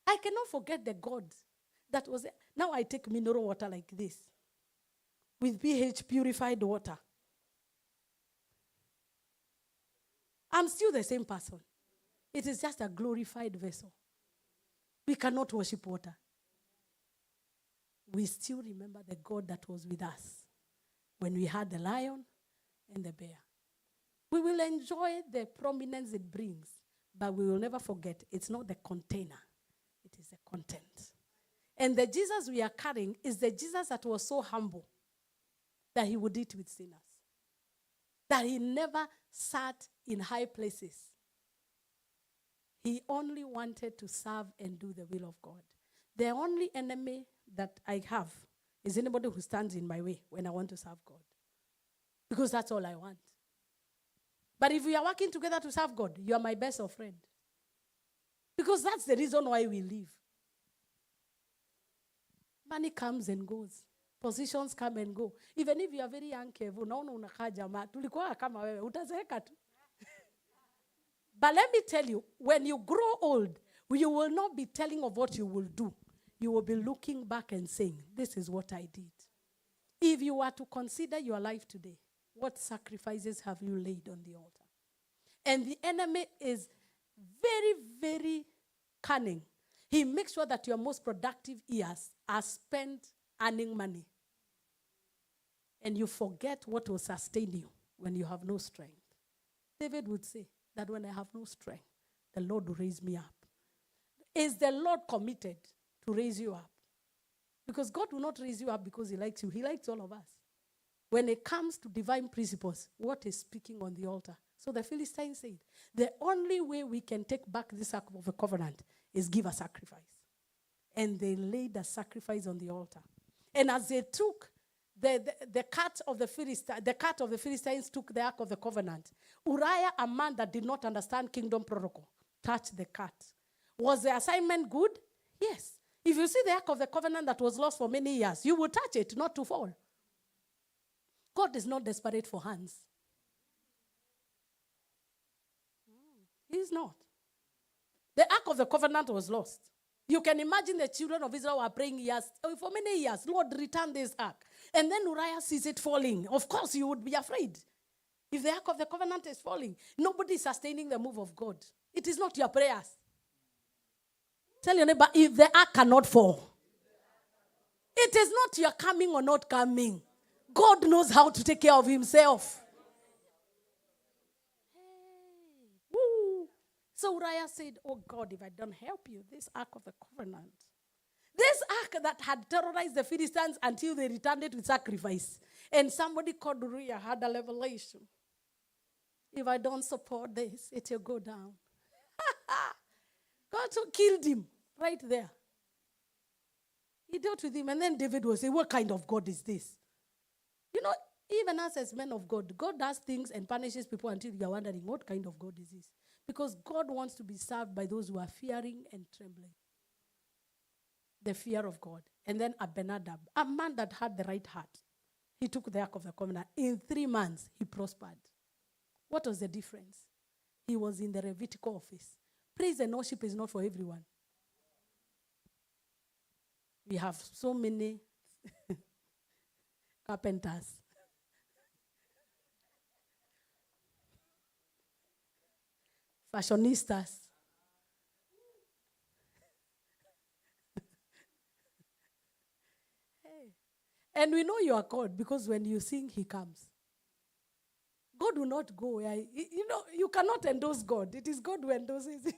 Speaker 3: I cannot forget the God that was there. Now I take mineral water like this with pH purified water. I'm still the same person. It is just a glorified vessel. We cannot worship water. We still remember the God that was with us when we had the lion and the bear. We will enjoy the prominence it brings, but we will never forget it's not the container, it is the content. And the Jesus we are carrying is the Jesus that was so humble that he would eat with sinners. That he never sat in high places. He only wanted to serve and do the will of God. The only enemy that I have is anybody who stands in my way when I want to serve God. Because that's all I want. But if we are working together to serve God, you are my best of friend. Because that's the reason why we live. Money comes and goes. Positions come and go. Even if you are very young, but let me tell you, when you grow old, you will not be telling of what you will do. You will be looking back and saying, this is what I did. If you were to consider your life today, what sacrifices have you laid on the altar? And the enemy is very, very cunning. He makes sure that your most productive years are spent earning money. And you forget what will sustain you when you have no strength. David would say that when I have no strength, the Lord will raise me up. Is the Lord committed to raise you up? Because God will not raise you up because he likes you. He likes all of us. When it comes to divine principles, what is speaking on the altar? So the Philistines said, the only way we can take back this ark of the covenant is give a sacrifice. And they laid a sacrifice on the altar. And as they took the cat of the Philistines took the ark of the covenant. Uriah, a man that did not understand kingdom protocol, touched the cat. Was the assignment good? Yes. If you see the ark of the covenant that was lost for many years, you will touch it, not to fall. God is not desperate for hands. He is not. The ark of the covenant was lost. You can imagine the children of Israel were praying for many years, Lord, return this ark. And then Uriah sees it falling. Of course, you would be afraid. If the ark of the covenant is falling, nobody is sustaining the move of God. It is not your prayers. Tell your neighbor, if the ark cannot fall, it is not your coming or not coming. God knows how to take care of himself. So Uriah said, oh God, if I don't help you, this ark of the covenant, this ark that had terrorized the Philistines until they returned it with sacrifice. And somebody called Uriah had a revelation. If I don't support this, it will go down. God killed him right there. He dealt with him. And then David will say, what kind of God is this? You know, even us as men of God, God does things and punishes people until you are wondering, what kind of God is this? Because God wants to be served by those who are fearing and trembling. The fear of God. And then Abinadab, a man that had the right heart. He took the ark of the covenant. In 3 months, he prospered. What was the difference? He was in the Levitical office. Praise and worship is not for everyone. We have so many carpenters. Fashionistas. And we know you are called because when you sing, he comes. God will not go where, you cannot endorse God. It is God who endorses it.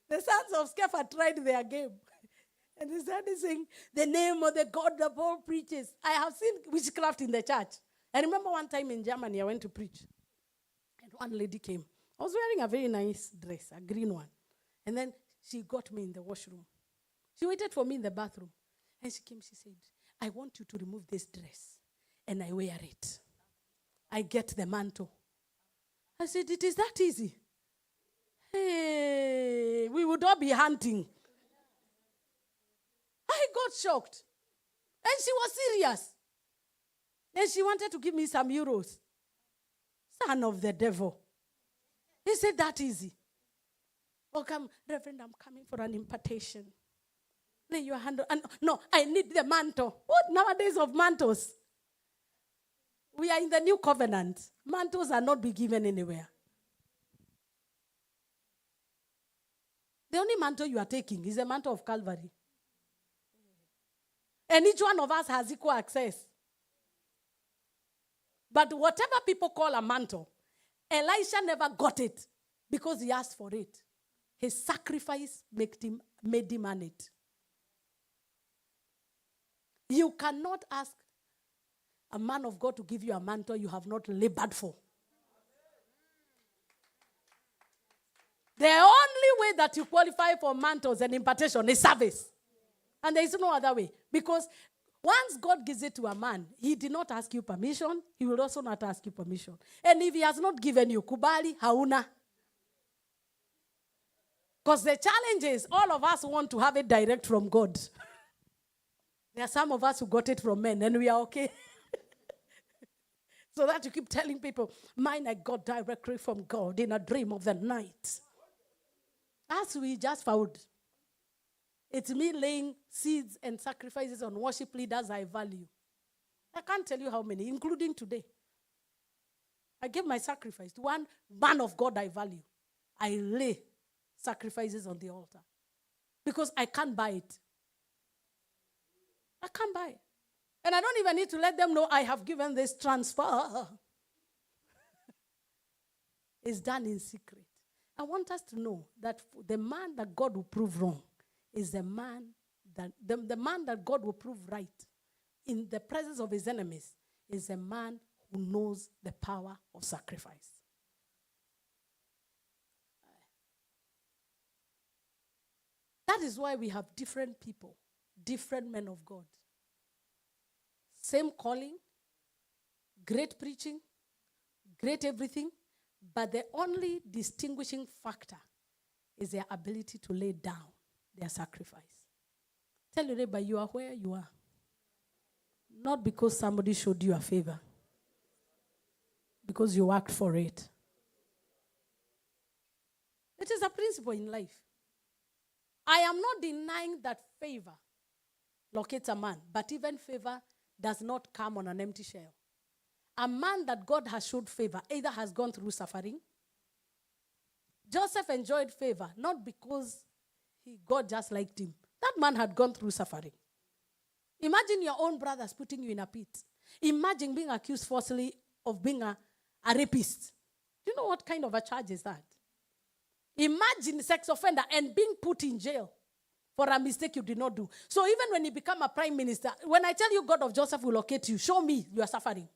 Speaker 3: The sons of Sceva tried their game. And they started saying, the name of the God that Paul preaches. I have seen witchcraft in the church. I remember one time in Germany, I went to preach. And one lady came. I was wearing a very nice dress, a green one. And then she got me in the washroom. She waited for me in the bathroom. And she came, she said, I want you to remove this dress. And I wear it. I get the mantle. I said, it is that easy. Hey, we would all be hunting. I got shocked. And she was serious. And she wanted to give me some euros. Son of the devil. He said, that easy. Oh, come, Reverend, I'm coming for an impartation. Lay your hand on. No, I need the mantle. What nowadays of mantles? We are in the new covenant. Mantles are not be given anywhere. The only mantle you are taking is the mantle of Calvary. And each one of us has equal access. But whatever people call a mantle, Elisha never got it because he asked for it. His sacrifice made him earn it. You cannot ask a man of God to give you a mantle you have not labored for. The only way that you qualify for mantles and impartation is service. And there is no other way. Because once God gives it to a man, he did not ask you permission. He will also not ask you permission. And if he has not given you, kubali, hauna. Because the challenge is, all of us want to have it direct from God. There are some of us who got it from men, and we are okay. So that you keep telling people, mine I got directly from God in a dream of the night. As we just found. It's me laying seeds and sacrifices on worship leaders I value. I can't tell you how many, including today. I gave my sacrifice to one man of God I value. I lay sacrifices on the altar. Because I can't buy it. I can't buy it. And I don't even need to let them know I have given this transfer. It's done in secret. I want us to know that the man that God will prove wrong is the man that God will prove right in the presence of his enemies is a man who knows the power of sacrifice. That is why we have different people, different men of God. Same calling, great preaching, great everything, but the only distinguishing factor is their ability to lay down their sacrifice. Tell your neighbor, you are where you are. Not because somebody showed you a favor. Because you worked for it. It is a principle in life. I am not denying that favor locates a man, but even favor does not come on an empty shell. A man that God has showed favor either has gone through suffering. Joseph enjoyed favor, not because God just liked him. That man had gone through suffering. Imagine your own brothers putting you in a pit. Imagine being accused falsely of being a rapist. Do you know what kind of a charge is that? Imagine sex offender and being put in jail for a mistake you did not do. So even when you become a prime minister, when I tell you God of Joseph will locate you, show me you are suffering.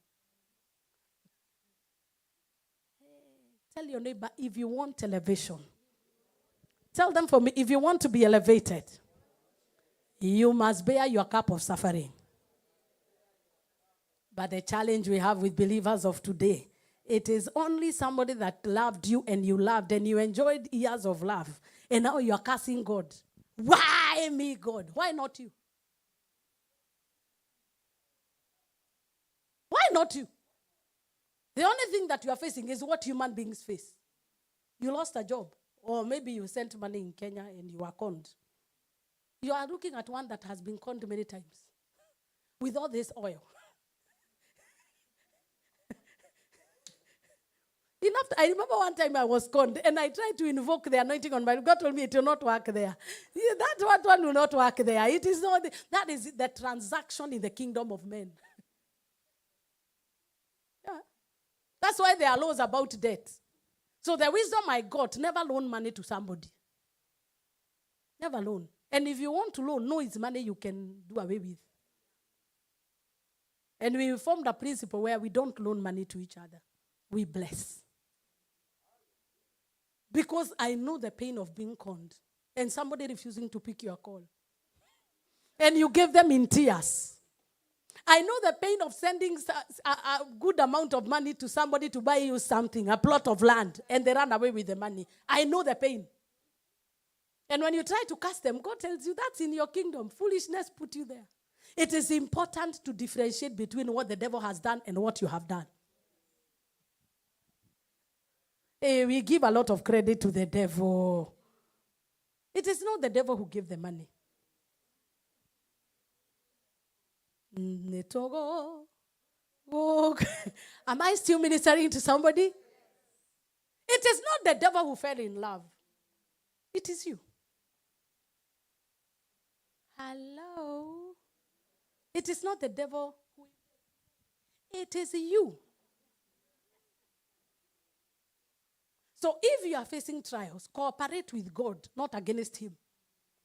Speaker 3: Tell your neighbor, if you want elevation, tell them for me, if you want to be elevated, you must bear your cup of suffering. But the challenge we have with believers of today, it is only somebody that loved you and you loved and you enjoyed years of love. And now you are cursing God. Why me, God? Why not you? Why not you? The only thing that you are facing is what human beings face. You lost a job. Or maybe you sent money in Kenya and you are conned. You are looking at one that has been conned many times. With all this oil. I remember one time I was conned and I tried to invoke the anointing on my life. God told me it will not work there. Yeah, that one will not work there. It is not. That is the transaction in the kingdom of men. Yeah. That's why there are laws about debt. So the wisdom I got, never loan money to somebody. Never loan. And if you want to loan, know it's money you can do away with. And we formed a principle where we don't loan money to each other. We bless. Because I know the pain of being conned. And somebody refusing to pick your call. And you gave them in tears. I know the pain of sending a good amount of money to somebody to buy you something, a plot of land, and they run away with the money. I know the pain. And when you try to cast them, God tells you that's in your kingdom. Foolishness put you there. It is important to differentiate between what the devil has done and what you have done. We give a lot of credit to the devil. It is not the devil who gave the money. Am I still ministering to somebody? It is not the devil who fell in love. It is you. Hello? It is not the devil who. It is you. So if you are facing trials, cooperate with God, not against him.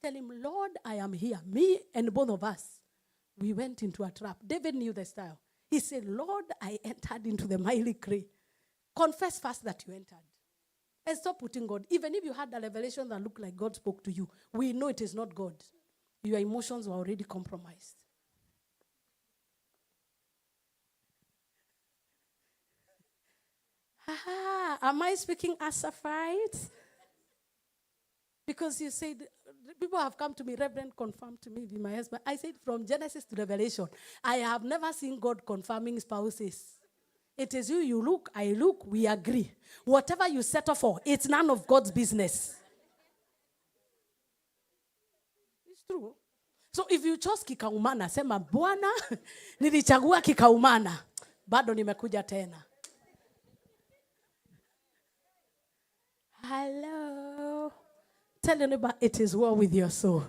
Speaker 3: Tell him, Lord, I am here. Me and both of us, we went into a trap. David knew the style. He said, Lord, I entered into the miry clay. Confess first that you entered. And stop putting God. Even if you had a revelation that looked like God spoke to you, we know it is not God. Your emotions were already compromised. Am I speaking Asaphites? Because you said, people have come to me, Reverend confirmed to me with my husband. I said, from Genesis to Revelation, I have never seen God confirming spouses. It is you look, I look, we agree. Whatever you settle for, it's none of God's business. It's true. So if you chose kikaumana, sema Bwana, nilichagua kikaumana, bado nimekuja tena. Hello. Tell your neighbor, it is well with your soul.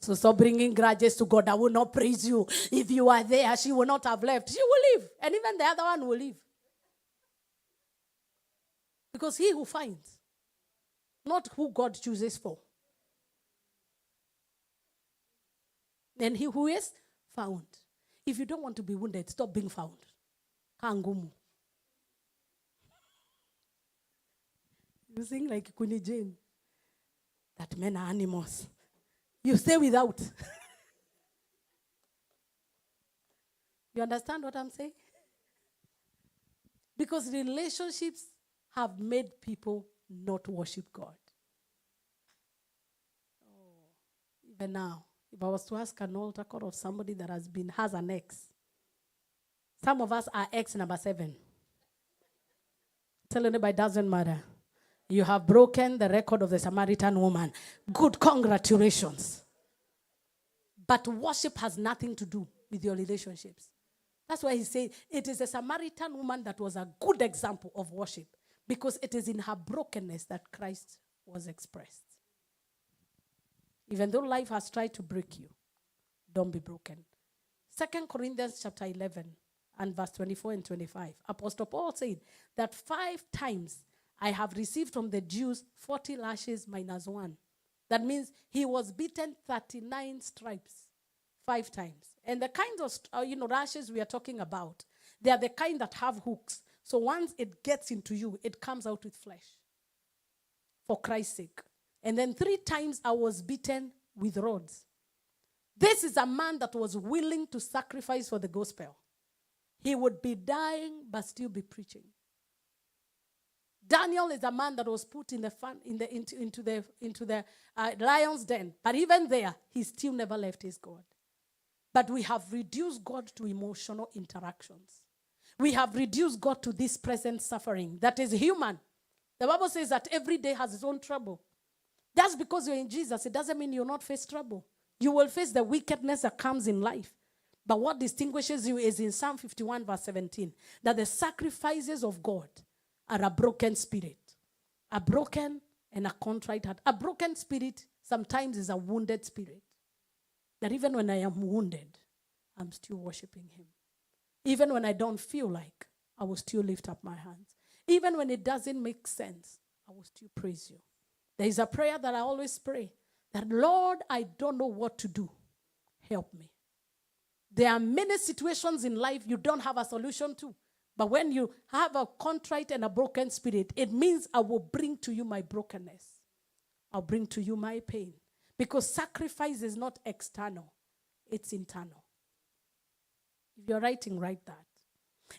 Speaker 3: So stop bringing grudges to God. I will not praise you. If you are there, she will not have left. She will leave. And even the other one will leave. Because he who finds, not who God chooses for. And he who is found. If you don't want to be wounded, stop being found. Kangumu. You sing like Kuni Jane. That men are animals. You stay without. You understand what I'm saying? Because relationships have made people not worship God. Oh, even now, if I was to ask an altar call of somebody that has an ex, some of us are ex number 7. Tell anybody, it doesn't matter. You have broken the record of the Samaritan woman. Good, congratulations. But worship has nothing to do with your relationships. That's why he said it is a Samaritan woman that was a good example of worship, because it is in her brokenness that Christ was expressed. Even though life has tried to break you, don't be broken. 2 Corinthians chapter 11 and verse 24 and 25. Apostle Paul said that 5 times I have received from the Jews 40 lashes minus 1. That means he was beaten 39 stripes 5 times. And the kinds of lashes we are talking about, they are the kind that have hooks. So once it gets into you, it comes out with flesh. For Christ's sake. And then 3 times I was beaten with rods. This is a man that was willing to sacrifice for the gospel. He would be dying but still be preaching. Daniel is a man that was put into the lion's den. But even there, he still never left his God. But we have reduced God to emotional interactions. We have reduced God to this present suffering that is human. The Bible says that every day has its own trouble. That's because you're in Jesus. It doesn't mean you'll not face trouble. You will face the wickedness that comes in life. But what distinguishes you is in Psalm 51 verse 17, that the sacrifices of God are a broken spirit. A broken and a contrite heart. A broken spirit sometimes is a wounded spirit. That even when I am wounded, I'm still worshiping him. Even when I don't feel like, I will still lift up my hands. Even when it doesn't make sense, I will still praise you. There is a prayer that I always pray. That, Lord, I don't know what to do. Help me. There are many situations in life you don't have a solution to. But when you have a contrite and a broken spirit, it means I will bring to you my brokenness. I'll bring to you my pain. Because sacrifice is not external. It's internal. If you're writing, write that.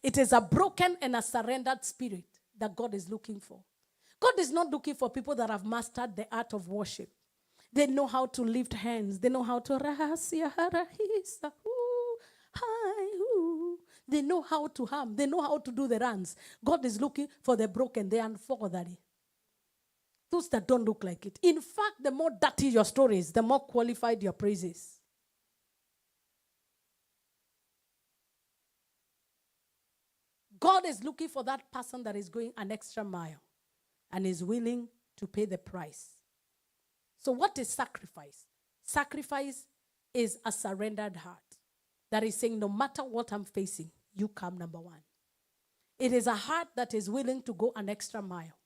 Speaker 3: It is a broken and a surrendered spirit that God is looking for. God is not looking for people that have mastered the art of worship. They know how to lift hands. They know how to They know how to hum. They know how to do the runs. God is looking for the broken, the unforgotten. Those that don't look like it. In fact, the more dirty your story is, the more qualified your praise is. God is looking for that person that is going an extra mile and is willing to pay the price. So what is sacrifice? Sacrifice is a surrendered heart that is saying, no matter what I'm facing, you come number one. It is a heart that is willing to go an extra mile.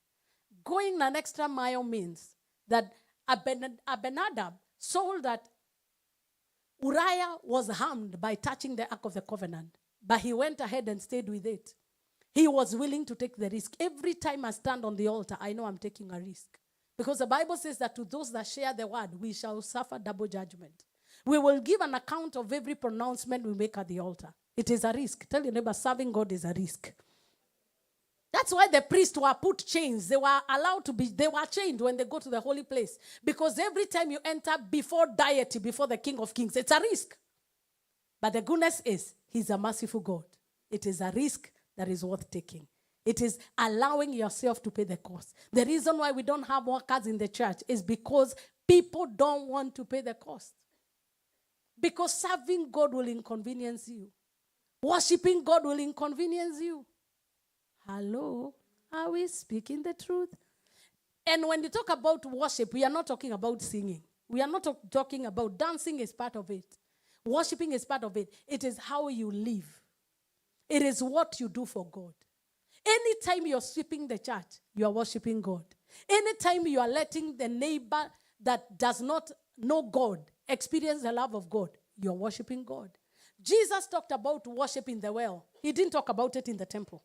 Speaker 3: Going an extra mile means that Abinadab saw that Uriah was harmed by touching the Ark of the Covenant, but he went ahead and stayed with it. He was willing to take the risk. Every time I stand on the altar, I know I'm taking a risk. Because the Bible says that to those that share the word, we shall suffer double judgment. We will give an account of every pronouncement we make at the altar. It is a risk. Tell your neighbor, serving God is a risk. That's why the priests were put chains. They were allowed to be, they were chained when they go to the holy place. Because every time you enter before deity, before the King of Kings, it's a risk. But the goodness is, he's a merciful God. It is a risk that is worth taking. It is allowing yourself to pay the cost. The reason why we don't have workers in the church is because people don't want to pay the cost. Because serving God will inconvenience you. Worshipping God will inconvenience you. Hello? Are we speaking the truth? And when you talk about worship, we are not talking about singing. We are not talking about dancing is part of it. Worshipping is part of it. It is how you live. It is what you do for God. Anytime you're sweeping the church, you are worshiping God. Anytime you are letting the neighbor that does not know God experience the love of God, you are worshiping God. Jesus talked about worship in the well. He didn't talk about it in the temple.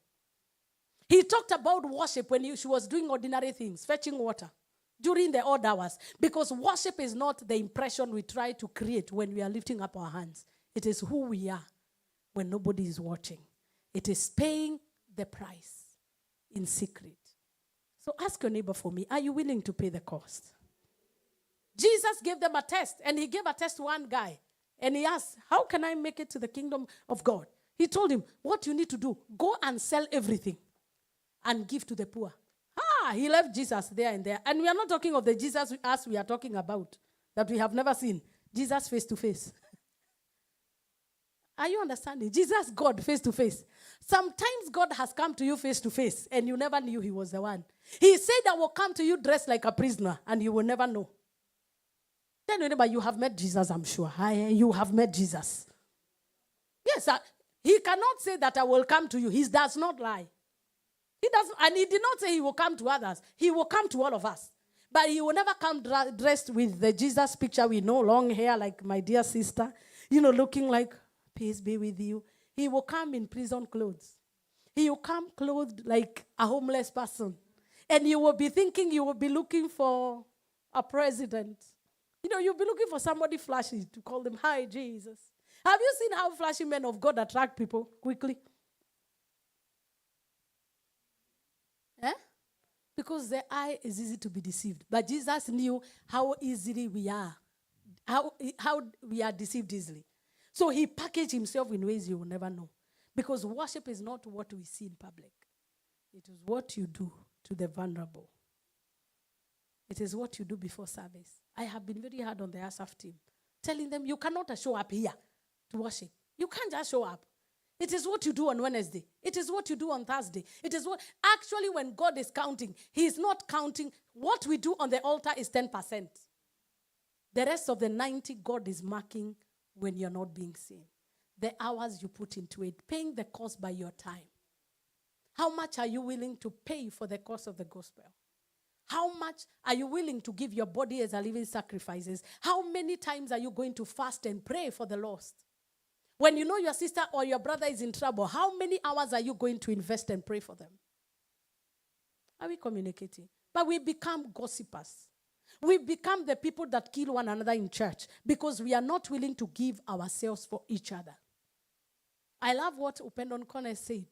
Speaker 3: He talked about worship when she was doing ordinary things, fetching water during the odd hours. Because worship is not the impression we try to create when we are lifting up our hands. It is who we are when nobody is watching. It is paying the price in secret. So ask your neighbor for me, are you willing to pay the cost? Jesus gave them a test, and he gave a test to one guy. And he asked, how can I make it to the kingdom of God? He told him, what you need to do, go and sell everything and give to the poor. He left Jesus there and there. And we are not talking of the Jesus as we are talking about, that we have never seen. Jesus face to face. Are you understanding? Jesus, God, face to face. Sometimes God has come to you face to face, and you never knew he was the one. He said, I will come to you dressed like a prisoner, and you will never know. Then remember, you have met Jesus, I'm sure. You have met Jesus. Yes, he cannot say that I will come to you. He does not lie. He doesn't, and he did not say he will come to others. He will come to all of us. But he will never come dressed with the Jesus picture we know, long hair like my dear sister, looking like, peace be with you. He will come in prison clothes. He will come clothed like a homeless person. And you will be thinking you will be looking for a president. You'll be looking for somebody flashy to call them, hi, Jesus. Have you seen how flashy men of God attract people quickly? Because the eye is easy to be deceived. But Jesus knew how easily we are. How we are deceived easily. So he packaged himself in ways you will never know. Because worship is not what we see in public. It is what you do to the vulnerable. It is what you do before service. I have been very hard on the Asaph team, telling them you cannot show up here to worship. You can't just show up. It is what you do on Wednesday. It is what you do on Thursday. It is what, actually when God is counting, he is not counting. What we do on the altar is 10%. The rest of the 90, God is marking when you're not being seen. The hours you put into it, paying the cost by your time. How much are you willing to pay for the cost of the gospel? How much are you willing to give your body as a living sacrifices? How many times are you going to fast and pray for the lost? When you know your sister or your brother is in trouble, how many hours are you going to invest and pray for them? Are we communicating? But we become gossipers. We become the people that kill one another in church because we are not willing to give ourselves for each other. I love what Upendo Nkone said.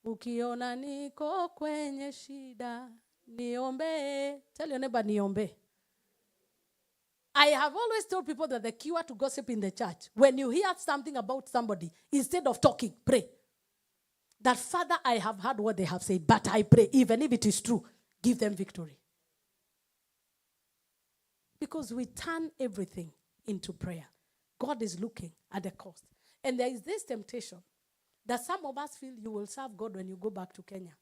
Speaker 3: Ukiona niko kwenye shida, niombe. Tell your neighbor, niombe. I have always told people that the cure to gossip in the church, when you hear something about somebody, instead of talking, pray. That, Father, I have heard what they have said, but I pray, even if it is true, give them victory. Because we turn everything into prayer. God is looking at the cost. And there is this temptation that some of us feel you will serve God when you go back to Kenya.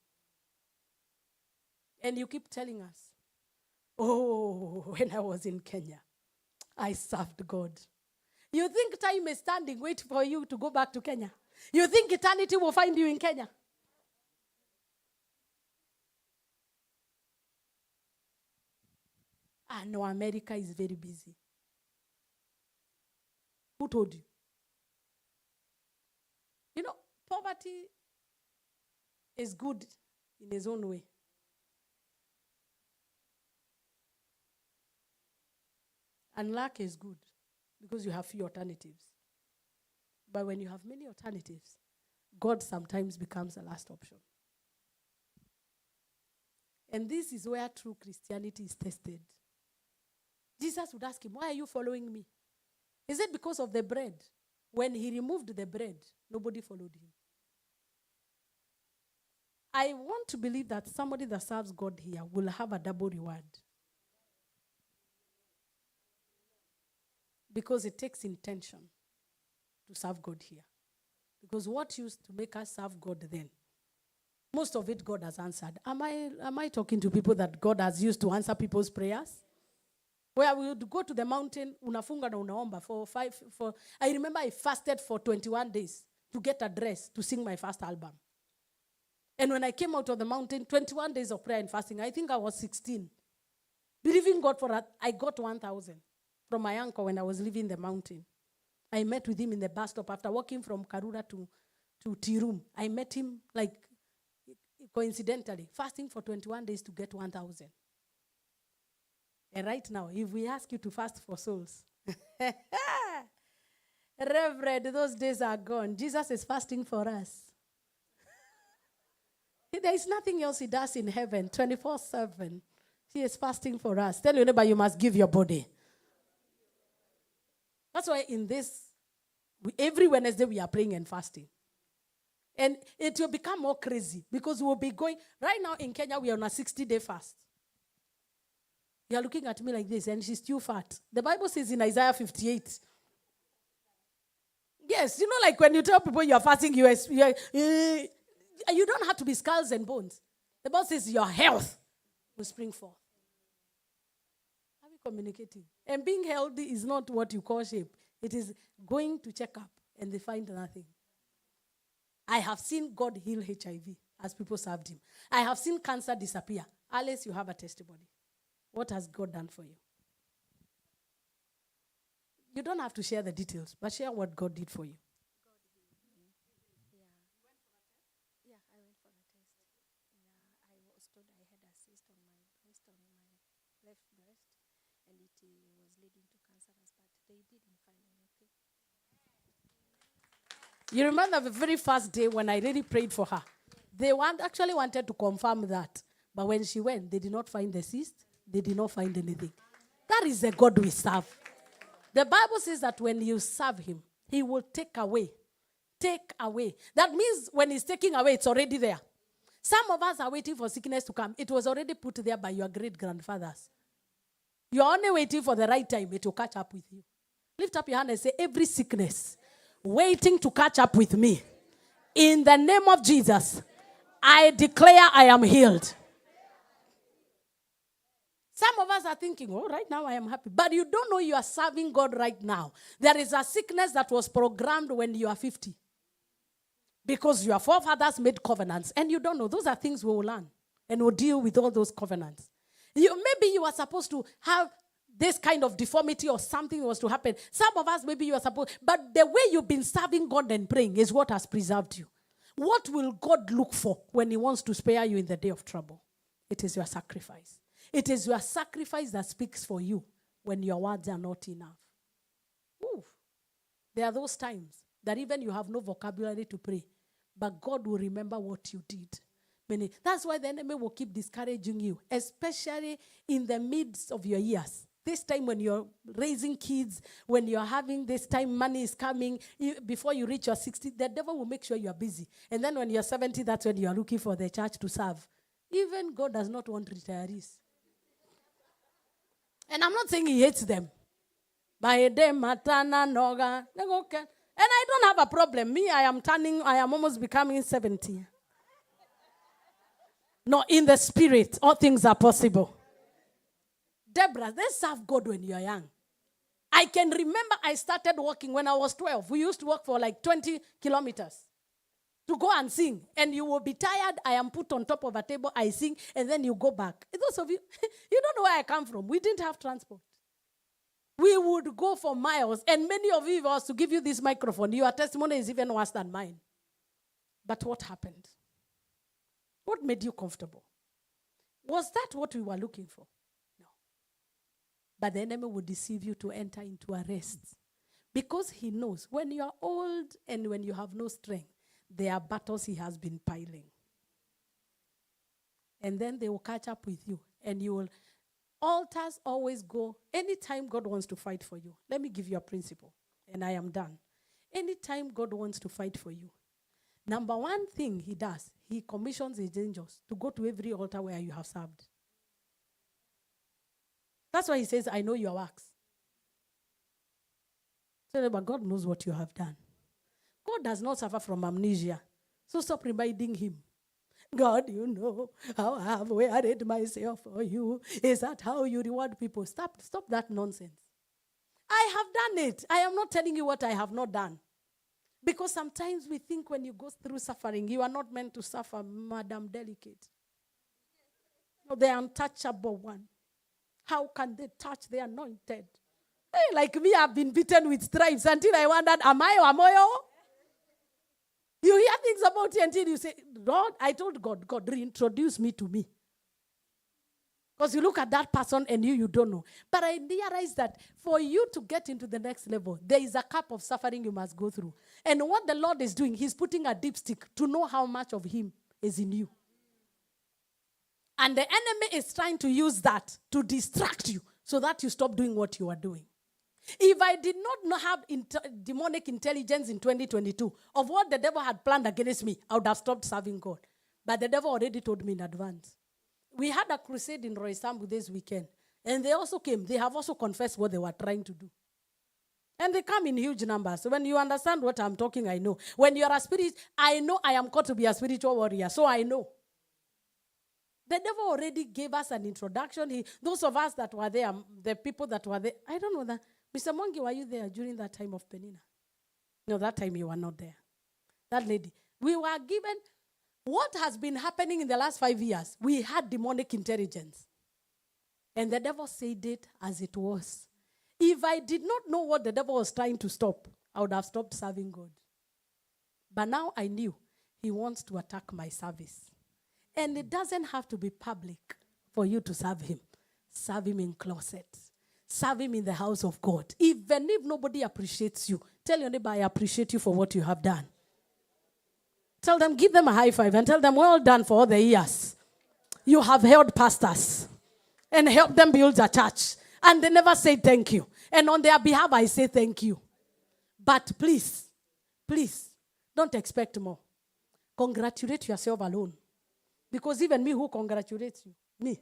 Speaker 3: And you keep telling us, oh, when I was in Kenya, I served God. You think time is standing, wait for you to go back to Kenya? You think eternity will find you in Kenya? No, America is very busy. Who told you? You know, poverty is good in its own way. And lack is good because you have few alternatives. But when you have many alternatives, God sometimes becomes the last option. And this is where true Christianity is tested. Jesus would ask him, why are you following me? Is it because of the bread? When he removed the bread, nobody followed him. I want to believe that somebody that serves God here will have a double reward. Because it takes intention to serve God here. Because what used to make us serve God then, most of it God has answered. Am I talking to people that God has used to answer people's prayers? Where we would go to the mountain, unafunga na unaomba I remember I fasted for 21 days to get a dress to sing my first album. And when I came out of the mountain, 21 days of prayer and fasting, I think I was 16. Believing God for that, I got 1,000 from my uncle when I was living in the mountain. I met with him in the bus stop after walking from Karura to Tirum. I met him like coincidentally, fasting for 21 days to get 1,000. And right now, if we ask you to fast for souls, Reverend, those days are gone. Jesus is fasting for us. There is nothing else he does in heaven, 24/7. He is fasting for us. Tell your neighbor, you must give your body. That's why in this, every Wednesday we are praying and fasting. And it will become more crazy because we will be going, right now in Kenya, we are on a 60-day fast. You are looking at me like this, and she's too fat. The Bible says in Isaiah 58. Yes, you know, like when you tell people you are fasting, you don't have to be skulls and bones. The Bible says your health will spring forth. Are we communicating? And being healthy is not what you call shape. It is going to check up, and they find nothing. I have seen God heal HIV as people served him. I have seen cancer disappear. Alice, you have a testimony. What has God done for you? You don't have to share the details, but share what God did for you.
Speaker 4: God healed me. Yeah. I went for a test. Yeah, I was told I had a cyst on my breast, on my left breast, and it was leading to cancerous, but they didn't find anything.
Speaker 3: You remember the very first day when I really prayed for her? They actually wanted to confirm that. But when she went, they did not find the cyst. They did not find anything. That is the God we serve. The Bible says that when you serve him, he will take away. Take away. That means when he's taking away, it's already there. Some of us are waiting for sickness to come. It was already put there by your great-grandfathers. You're only waiting for the right time. It will catch up with you. Lift up your hand and say, every sickness waiting to catch up with me, in the name of Jesus, I declare I am healed. Some of us are thinking, oh, right now I am happy. But you don't know you are serving God right now. There is a sickness that was programmed when you are 50. Because your forefathers made covenants. And you don't know. Those are things we will learn. And we'll deal with all those covenants. Maybe you are supposed to have this kind of deformity or something was to happen. Some of us, maybe you are supposed. But the way you've been serving God and praying is what has preserved you. What will God look for when he wants to spare you in the day of trouble? It is your sacrifice. It is your sacrifice that speaks for you when your words are not enough. Ooh. There are those times that even you have no vocabulary to pray, but God will remember what you did. That's why the enemy will keep discouraging you, especially in the midst of your years. This time when you're raising kids, when you're having this time, money is coming, before you reach your 60, the devil will make sure you're busy. And then when you're 70, that's when you're looking for the church to serve. Even God does not want retirees. And I'm not saying he hates them. By them, matana noga. They go, okay. And I don't have a problem. Me, I am almost becoming 70. No, in the spirit, all things are possible. Deborah, let's serve God when you're young. I can remember I started walking when I was 12. We used to walk for like 20 kilometers to go and sing. And you will be tired. I am put on top of a table. I sing. And then you go back. Those of you, you don't know where I come from. We didn't have transport. We would go for miles. And many of you, if I was to give you this microphone, your testimony is even worse than mine. But what happened? What made you comfortable? Was that what we were looking for? No. But the enemy will deceive you to enter into a rest. Because he knows when you are old and when you have no strength, there are battles he has been piling. And then they will catch up with you. And you will, altars always go, anytime God wants to fight for you. Let me give you a principle, and I am done. Anytime God wants to fight for you, number one thing he does, he commissions his angels to go to every altar where you have served. That's why he says, I know your works. So, but God knows what you have done. God does not suffer from amnesia. So stop reminding him. God, you know how I have wearied myself for you. Is that how you reward people? Stop that nonsense. I have done it. I am not telling you what I have not done. Because sometimes we think when you go through suffering, you are not meant to suffer, Madam Delicate. No, the untouchable one. How can they touch the anointed? Hey, like me, I've been beaten with stripes until I wondered, am I? You hear things about you until you say, Lord, I told God, reintroduce me to me. Because you look at that person and you don't know. But I realized that for you to get into the next level, there is a cup of suffering you must go through. And what the Lord is doing, he's putting a dipstick to know how much of him is in you. And the enemy is trying to use that to distract you so that you stop doing what you are doing. If I did not have demonic intelligence in 2022 of what the devil had planned against me, I would have stopped serving God. But the devil already told me in advance. We had a crusade in Roysambu this weekend. And they also came. They have also confessed what they were trying to do. And they come in huge numbers. So when you understand what I'm talking, I know. When you're a spirit, I know I am called to be a spiritual warrior. So I know. The devil already gave us an introduction. Those of us that were there, the people that were there, I don't know that. Mr. Mongi, were you there during that time of Penina? No, that time you were not there. That lady. We were given what has been happening in the last 5 years. We had demonic intelligence. And the devil said it as it was. If I did not know what the devil was trying to stop, I would have stopped serving God. But now I knew he wants to attack my service. And it doesn't have to be public for you to serve him. Serve him in closet. Serve him in the house of God. Even if nobody appreciates you, tell your neighbor, I appreciate you for what you have done. Tell them, give them a high five and tell them, well done for all the years. You have held pastors and helped them build a church. And they never say thank you. And on their behalf, I say thank you. But please, don't expect more. Congratulate yourself alone. Because even me who congratulates you, me.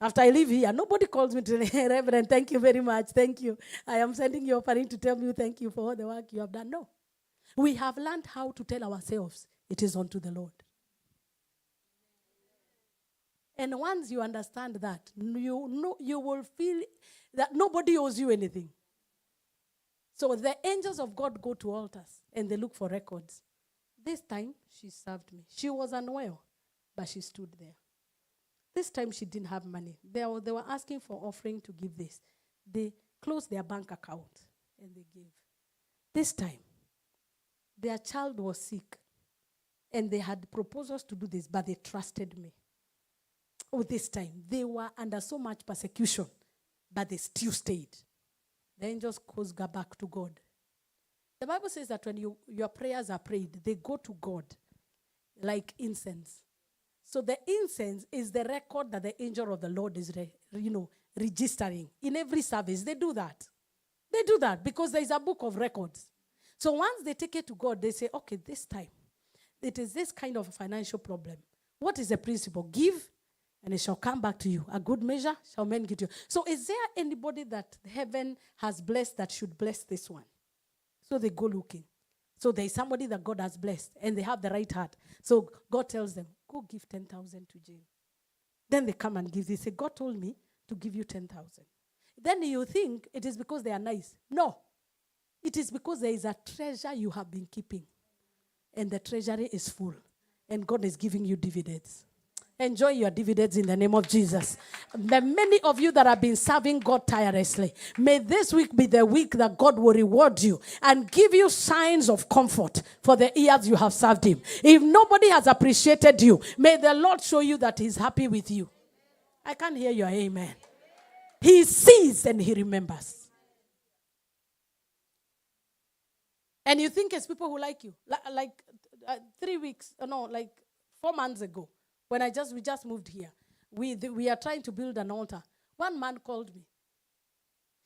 Speaker 3: After I leave here, nobody calls me to say, Reverend, thank you very much. Thank you. I am sending you offering to tell you thank you for all the work you have done. No. We have learned how to tell ourselves it is unto the Lord. And once you understand that, you will feel that nobody owes you anything. So the angels of God go to altars and they look for records. This time, she served me. She was unwell, but she stood there. This time, she didn't have money. They were asking for offering to give this. They closed their bank account and they gave. This time, their child was sick and they had proposals to do this, but they trusted me. Oh, this time, they were under so much persecution, but they still stayed. The angels go back to God. The Bible says that when your prayers are prayed, they go to God like incense. So the incense is the record that the angel of the Lord is registering. In every service, they do that. They do that because there is a book of records. So once they take it to God, they say, okay, this time, it is this kind of financial problem. What is the principle? Give, and it shall come back to you. A good measure shall men give to you. So is there anybody that heaven has blessed that should bless this one? So they go looking. So there is somebody that God has blessed, and they have the right heart. So God tells them, go give 10,000 to Jane. Then they come and give. They say, God told me to give you 10,000. Then you think it is because they are nice. No. It is because there is a treasure you have been keeping. And the treasury is full. And God is giving you dividends. Enjoy your dividends in the name of Jesus. The many of you that have been serving God tirelessly, may this week be the week that God will reward you and give you signs of comfort for the years you have served Him. If nobody has appreciated you, may the Lord show you that He's happy with you. I can't hear your amen. He sees and He remembers. And you think it's people who like you. Like 4 months ago, when we just moved here, we are trying to build an altar. One man called me.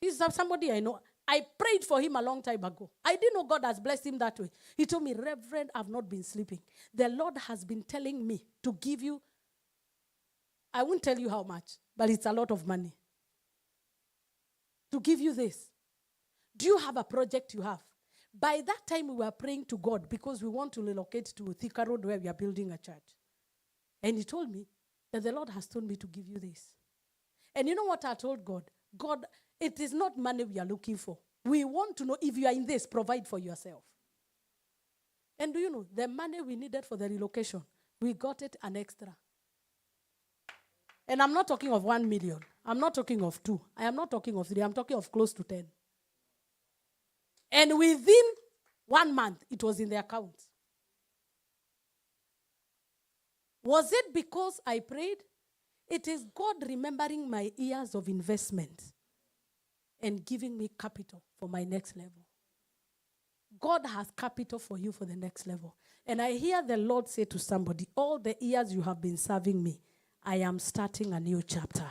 Speaker 3: He's somebody I know. I prayed for him a long time ago. I didn't know God has blessed him that way. He told me, Reverend, I've not been sleeping. The Lord has been telling me to give you, I won't tell you how much, but it's a lot of money. To give you this. Do you have a project you have? By that time, we were praying to God because we want to relocate to Thika Road where we are building a church. And he told me that the Lord has told me to give you this. And you know what I told God? God, it is not money we are looking for. We want to know if you are in this, provide for yourself. And do you know, the money we needed for the relocation, we got it an extra. And I'm not talking of 1 million. I'm not talking of 2. I am not talking of 3. I'm talking of close to 10. And within 1 month, it was in the account. Was it because I prayed? It is God remembering my years of investment and giving me capital for my next level. God has capital for you for the next level. And I hear the Lord say to somebody, all the years you have been serving me, I am starting a new chapter.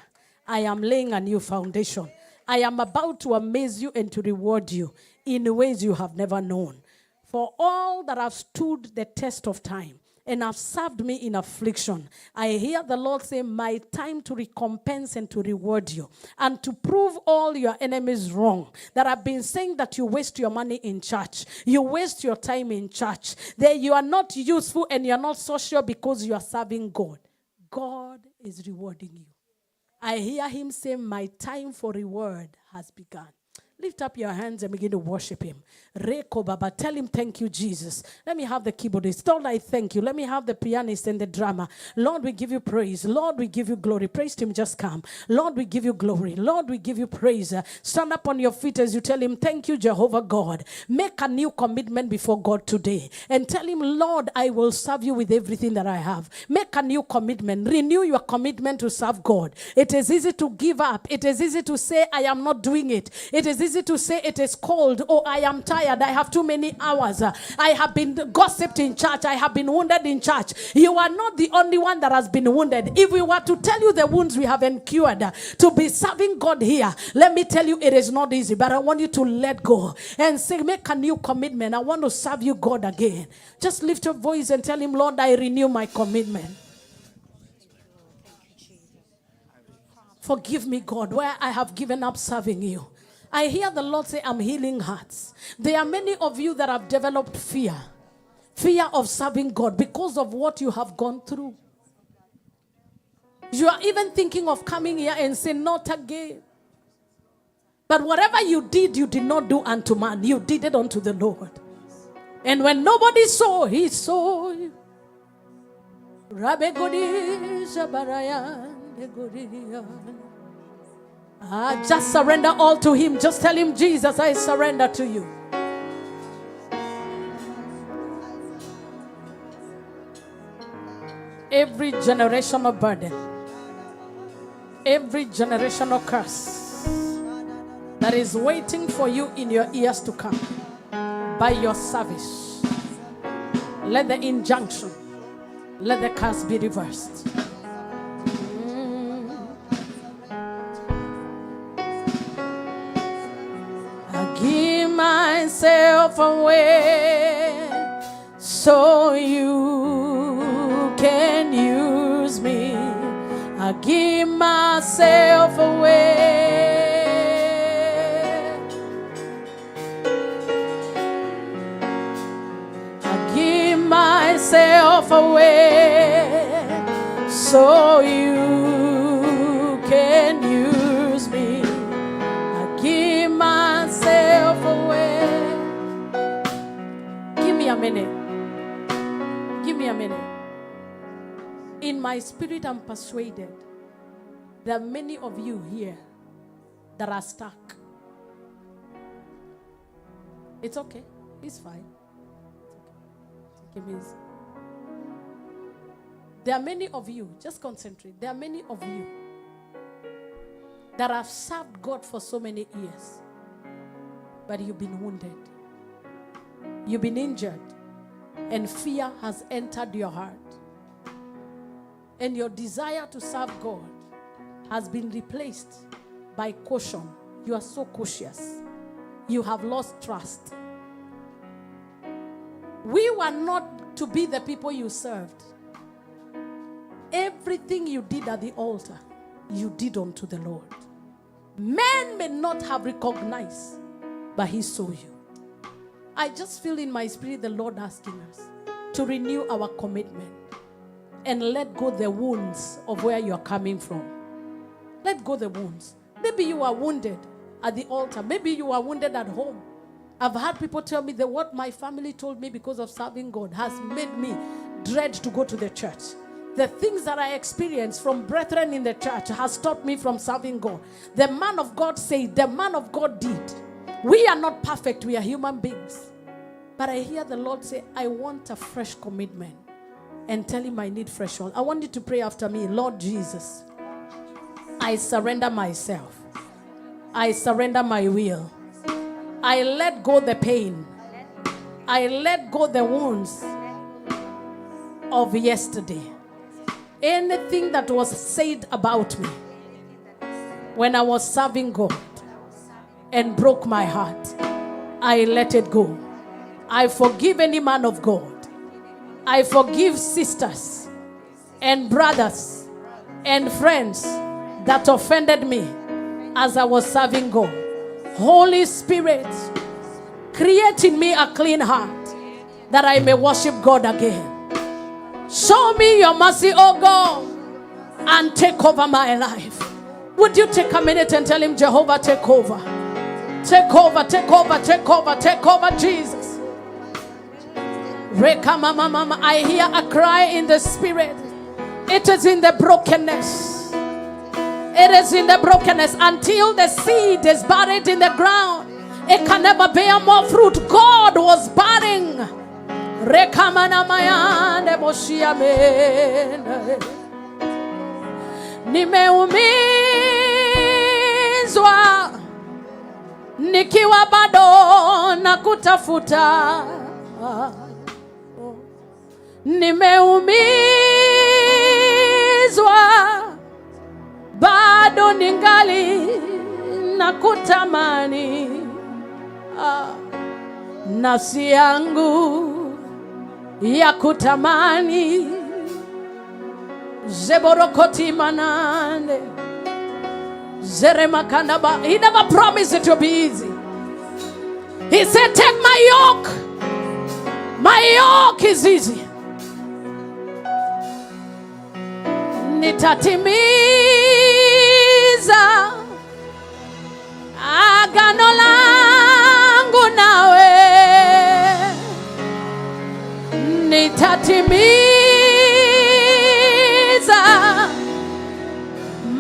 Speaker 3: I am laying a new foundation. I am about to amaze you and to reward you in ways you have never known. For all that have stood the test of time and have served me in affliction, I hear the Lord say, my time to recompense and to reward you and to prove all your enemies wrong that have been saying that you waste your money in church, you waste your time in church, that you are not useful and you are not social because you are serving God. God is rewarding you. I hear Him say, my time for reward has begun. Lift up your hands and begin to worship Him. Reko Baba, tell Him, thank you, Jesus. Let me have the keyboardist. Lord, I thank you. Let me have the pianist and the drummer. Lord, we give you praise. Lord, we give you glory. Praise Him, just come. Lord, we give you glory. Lord, we give you praise. Stand up on your feet as you tell Him, thank you, Jehovah God. Make a new commitment before God today. And tell Him, Lord, I will serve you with everything that I have. Make a new commitment. Renew your commitment to serve God. It is easy to give up. It is easy to say, I am not doing it. It is easy to say it is cold. Oh, I am tired. I have too many hours. I have been gossiped in church. I have been wounded in church. You are not the only one that has been wounded. If we were to tell you the wounds we have incurred to be serving God here, let me tell you it is not easy. But I want you to let go and say, make a new commitment. I want to serve you, God, again. Just lift your voice and tell Him, Lord, I renew my commitment. Forgive me, God, where I have given up serving you. I hear the Lord say, I'm healing hearts. There are many of you that have developed fear. Fear of serving God because of what you have gone through. You are even thinking of coming here and saying, not again. But whatever you did not do unto man. You did it unto the Lord. And when nobody saw, He saw you. Just surrender all to Him. Just tell Him, Jesus, I surrender to you. Every generational burden, every generational curse that is waiting for you in your years to come by your service, let the injunction, let the curse be reversed. Myself away so you can use me. I give myself away. I give myself away so you can use me. I give myself away. Give me a minute. Give me a minute. In my spirit, I'm persuaded there are many of you here that are stuck. It's okay. It's fine. It's okay. There are many of you, just concentrate. There are many of you that have served God for so many years, but you've been wounded. You've been injured, and fear has entered your heart. And your desire to serve God has been replaced by caution. You are so cautious. You have lost trust. We were not to be the people you served. Everything you did at the altar, you did unto the Lord. Men may not have recognized, but He saw you. I just feel in my spirit the Lord asking us to renew our commitment and let go the wounds of where you are coming from. Let go the wounds. Maybe you are wounded at the altar. Maybe you are wounded at home. I've had people tell me that what my family told me because of serving God has made me dread to go to the church. The things that I experienced from brethren in the church has stopped me from serving God. The man of God said, the man of God did. We are not perfect. We are human beings. But I hear the Lord say, I want a fresh commitment. And tell Him I need fresh oil. I want you to pray after me. Lord Jesus, I surrender myself. I surrender my will. I let go the pain. I let go the wounds of yesterday. Anything that was said about me when I was serving God and broke my heart, I let it go. I forgive any man of God. I forgive sisters and brothers and friends that offended me as I was serving God. Holy Spirit, create in me a clean heart that I may worship God again. Show me your mercy, oh God, and take over my life. Would you take a minute and tell Him, Jehovah, take over. Take over, take over, take over, take over, Jesus. I hear a cry in the spirit. It is in the brokenness. It is in the brokenness. Until the seed is buried in the ground, it can never bear more fruit. God was burying. Nimeumizwa nikiwa bado na kutafuta. Nimeumizwa bado ningali na kutamani. Nafsi yangu ya kutamani. Zeborokoti manane. Zeremakandaba. He never promised it to be easy. He said, take my yoke. My yoke is easy. Nitatimiza agano langu nawe. Nitatimiza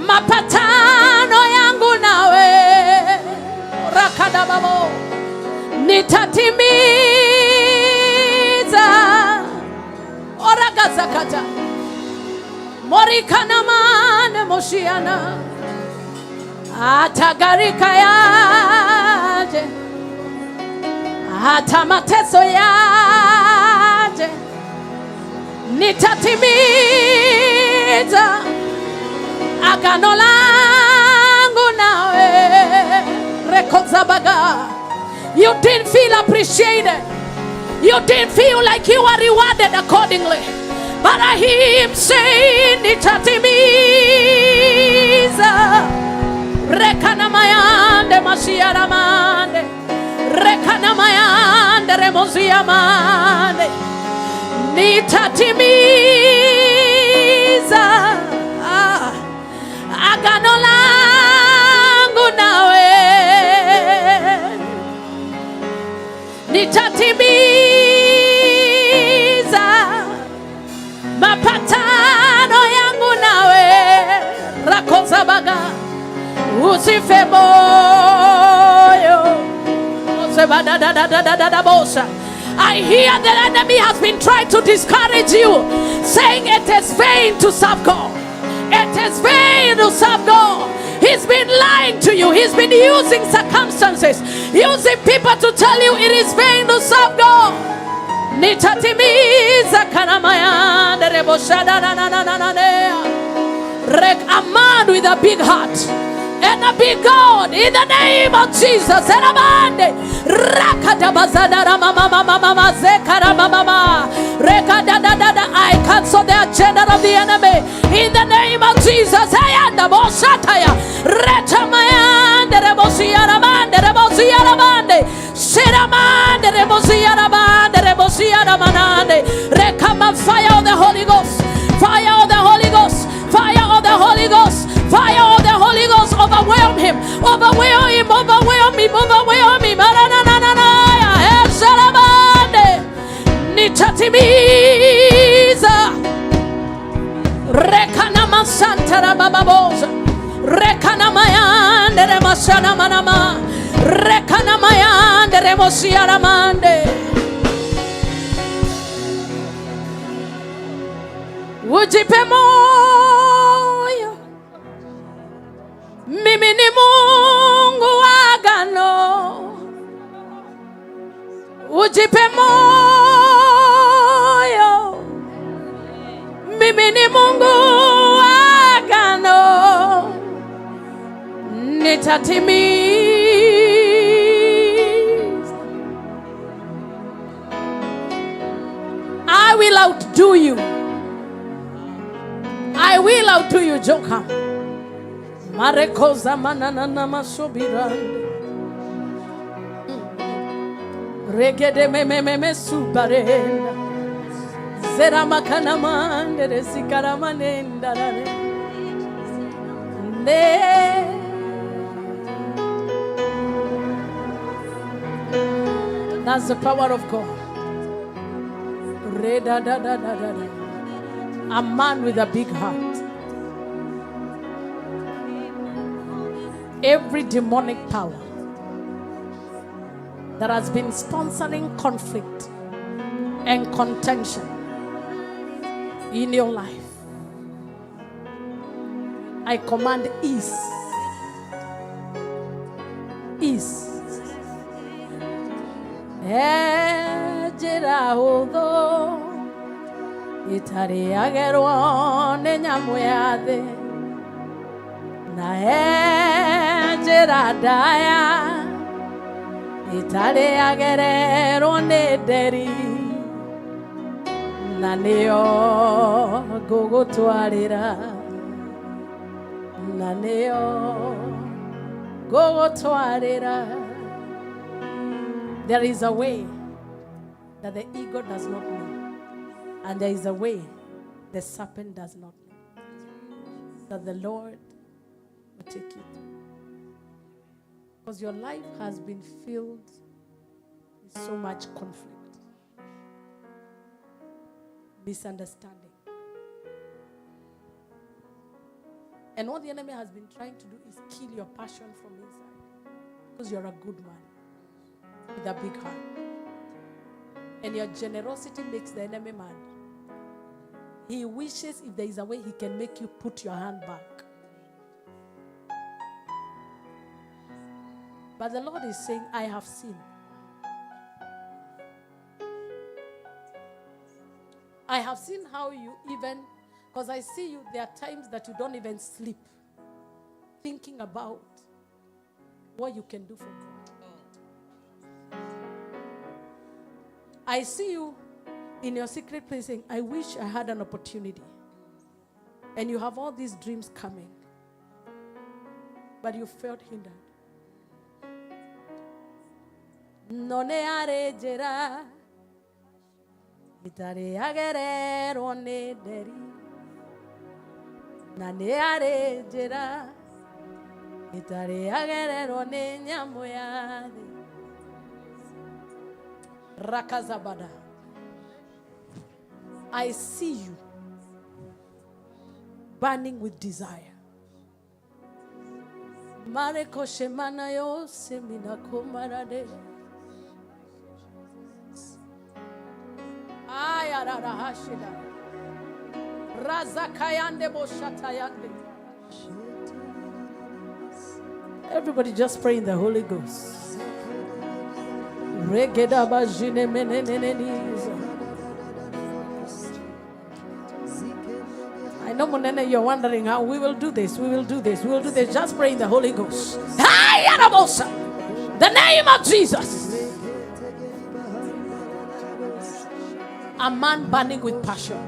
Speaker 3: mapatano yangu nawe. Rakadababo. Nitatimiza oragazakata. Morikana mane moshiana. Atagarika yaje. Hata mateso yaje. Nitatimiza agano langu nawe. Rekozabaga. You didn't feel appreciated. You didn't feel like you were rewarded accordingly. But I hear him saying, nitatimiza. Rekana mayande masiara mande. Rekana mayande remozia mande. Nitatimiza agano langu nawe. Nitatimiza mapatano yangu nawe. Rakoza baga usife moyo. I hear the enemy has been trying to discourage you, saying it is vain to serve God. It is vain to serve God. He's been lying to you. He's been using circumstances, using people to tell you it is vain to serve God. Nitatimiza kanamaya dereboshada na na na na na. A man with a big heart and a big God, in the name of Jesus. I cancel the agenda of the enemy in the name of Jesus. Fire of the Holy Ghost, fire of the Holy Ghost, fire of the Holy Ghost, fire of the Holy Ghost. Overwhelm him, overwhelm him, overwhelm him, overwhelm him. Nitatimiza rekana masantara bababoza rekana mayande remashana manama rekana mayande remosiara mande. Ujipe moyo, mimi ni Mungu wa agano. Ujipe moyo, mimi ni Mungu wa agano. Nitatimiza. I will outdo you. I will outdo you, Joker. Marekoza manana masobirande. Regede me subarenda. Zera makana mande resikara manenda ne. That's the power of God. Reda da da da da da. A man with a big heart. Every demonic power that has been sponsoring conflict and contention in your life, I command ease. Ease. Itari agero ne nyamuyade na ejeradaya itari agerero ne deri na neo gogotwarira na neo gogotwarira. There is a way that the ego does not know. And there is a way the serpent does not know, that the Lord will take you through. Because your life has been filled with so much conflict, misunderstanding. And what the enemy has been trying to do is kill your passion from inside. Because you're a good man with a big heart. And your generosity makes the enemy mad. He wishes if there is a way he can make you put your hand back. But the Lord is saying, I have seen. I have seen how you even, because I see you, there are times that you don't even sleep, thinking about what you can do for God. I see you in your secret place saying, I wish I had an opportunity. And you have all these dreams coming, but you felt hindered. None arejera itare agerero ne deri nane arejera itare agerero ne nyamoyade rakazabada. I see you burning with desire. Mareko shemana yo semina komarade. Ayarara hashida. Razakayande boshatayande. Everybody just pray in the Holy Ghost. Regeda bajine meneneneniza. I know, Monene, you're wondering how we will do this. We will do this. We will do this. Just pray in the Holy Ghost. The name of Jesus. A man burning with passion,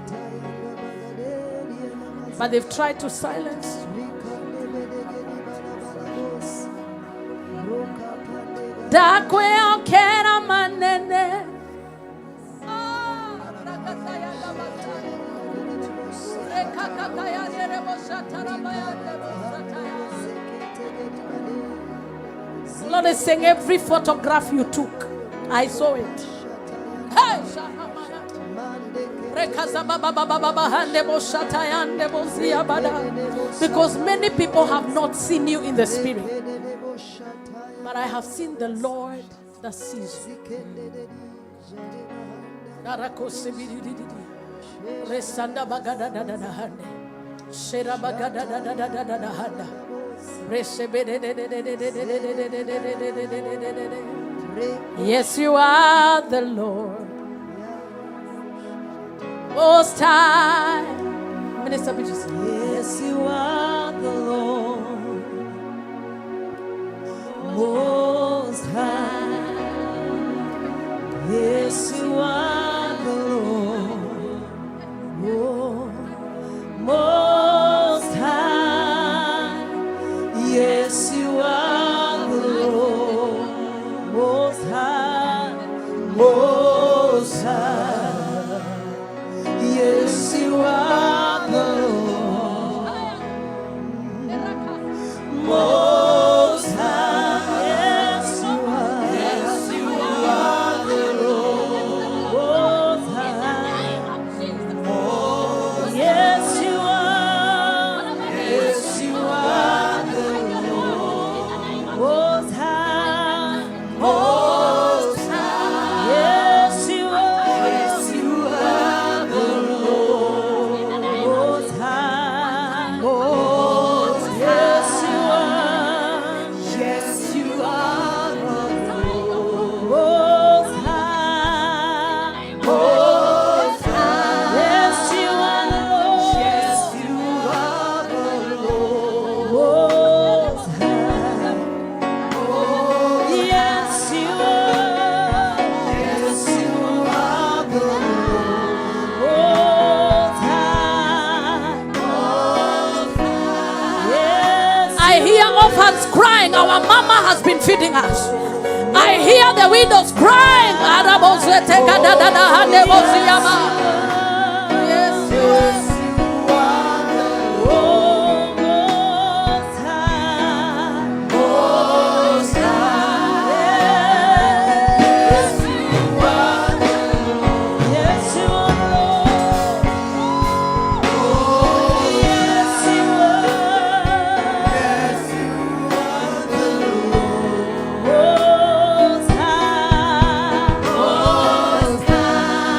Speaker 3: but they've tried to silence. Lord is saying, every photograph you took, I saw it. Hey, because many people have not seen you in the spirit, but I have seen the Lord that sees you. Yes, you are the Lord Most High. Minister Bridges.
Speaker 1: Yes, you are the Lord Most High. Yes, you are the Lord Most High. Yes, you are the Lord Most High. Most High. Yes, you are the Lord Most High. Yes, you are. Yes, you are the Lord Most High. Oh, yes, you are. Yes, you are the Lord Most High. Most High. Yes, you are. Yes, you are the Lord Most High. Most yes, you are. Yes, you are the Lord Most High. Most High. Yes, you are the Lord. Yes, you are the Lord Most High. Oh, yes, you are. Yes, you are the Lord Most High. Most High. Yes,
Speaker 3: I hear orphans crying, our mama has been feeding us. I hear the widows crying. Yes, you are.
Speaker 1: Most High. Most High. Yes, you are the Lord. Yes, you are Lord. Oh, yes, you are. Yes, you are the Lord Most High. Most High.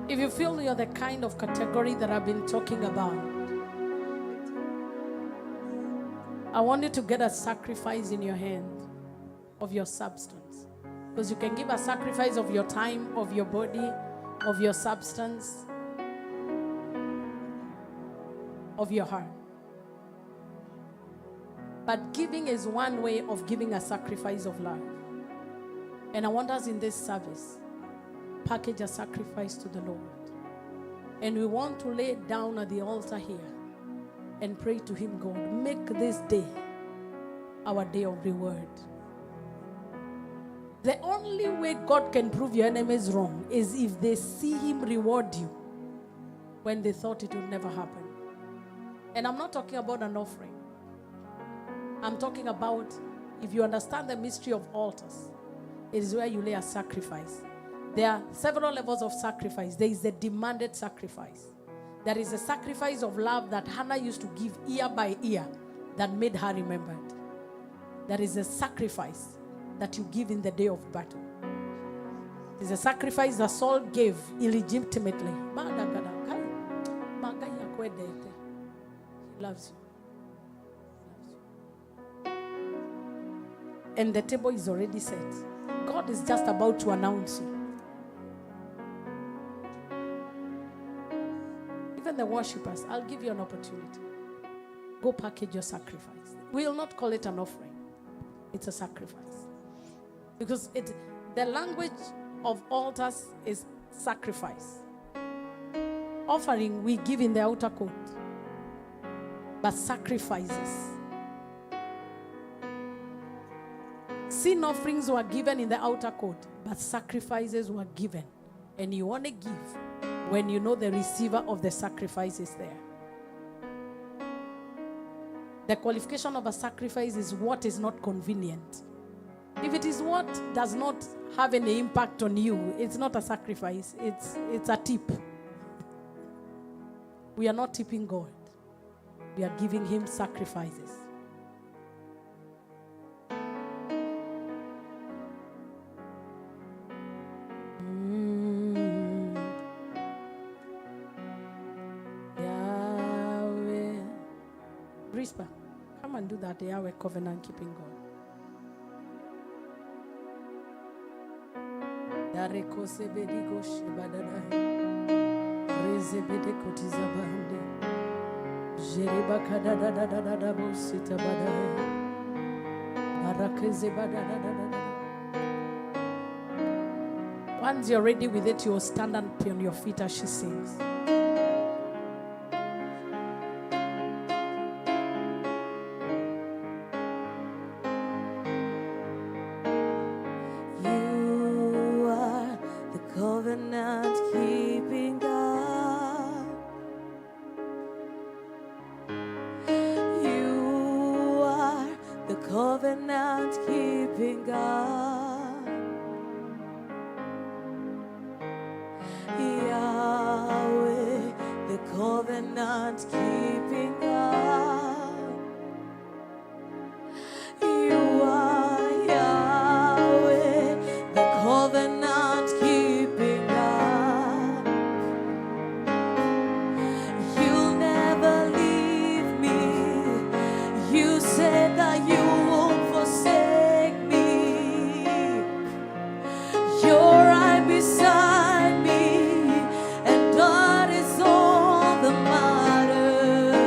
Speaker 3: If you feel you're the kind of category that I've been talking about, I want you to get a sacrifice in your hand of your substance. Because you can give a sacrifice of your time, of your body, of your substance, of your heart. But giving is one way of giving a sacrifice of love. And I want us in this service, package a sacrifice to the Lord. And we want to lay it down at the altar here and pray to Him, God, make this day our day of reward. The only way God can prove your enemies wrong is if they see Him reward you when they thought it would never happen. And I'm not talking about an offering. I'm talking about, if you understand the mystery of altars, it is where you lay a sacrifice. There are several levels of sacrifice. There is a demanded sacrifice. There is a sacrifice of love that Hannah used to give year by year that made her remembered. There is a sacrifice that you give in the day of battle. It is a sacrifice that Saul gave illegitimately. He loves you. And the table is already set. God is just about to announce you. Even the worshippers, I'll give you an opportunity. Go package your sacrifice. We'll not call it an offering. It's a sacrifice. Because the language of altars is sacrifice. Offering we give in the outer court. But sacrifices. Sin offerings were given in the outer court, but sacrifices were given. And you want to give when you know the receiver of the sacrifice is there. The qualification of a sacrifice is what is not convenient. If it is what does not have any impact on you, it's not a sacrifice, it's a tip. We are not tipping God. We are giving Him sacrifices. Yahweh. Rispa, come and do that Yahweh covenant keeping God. Dareko sebedigo shibadadai. Rezebede kotizabande. Jeriba kadadadadadada bosita badai. Barakeze badadadadada. Once you're ready with it, you'll stand up on your feet as she sings.
Speaker 5: Beside me, and God is all that matters.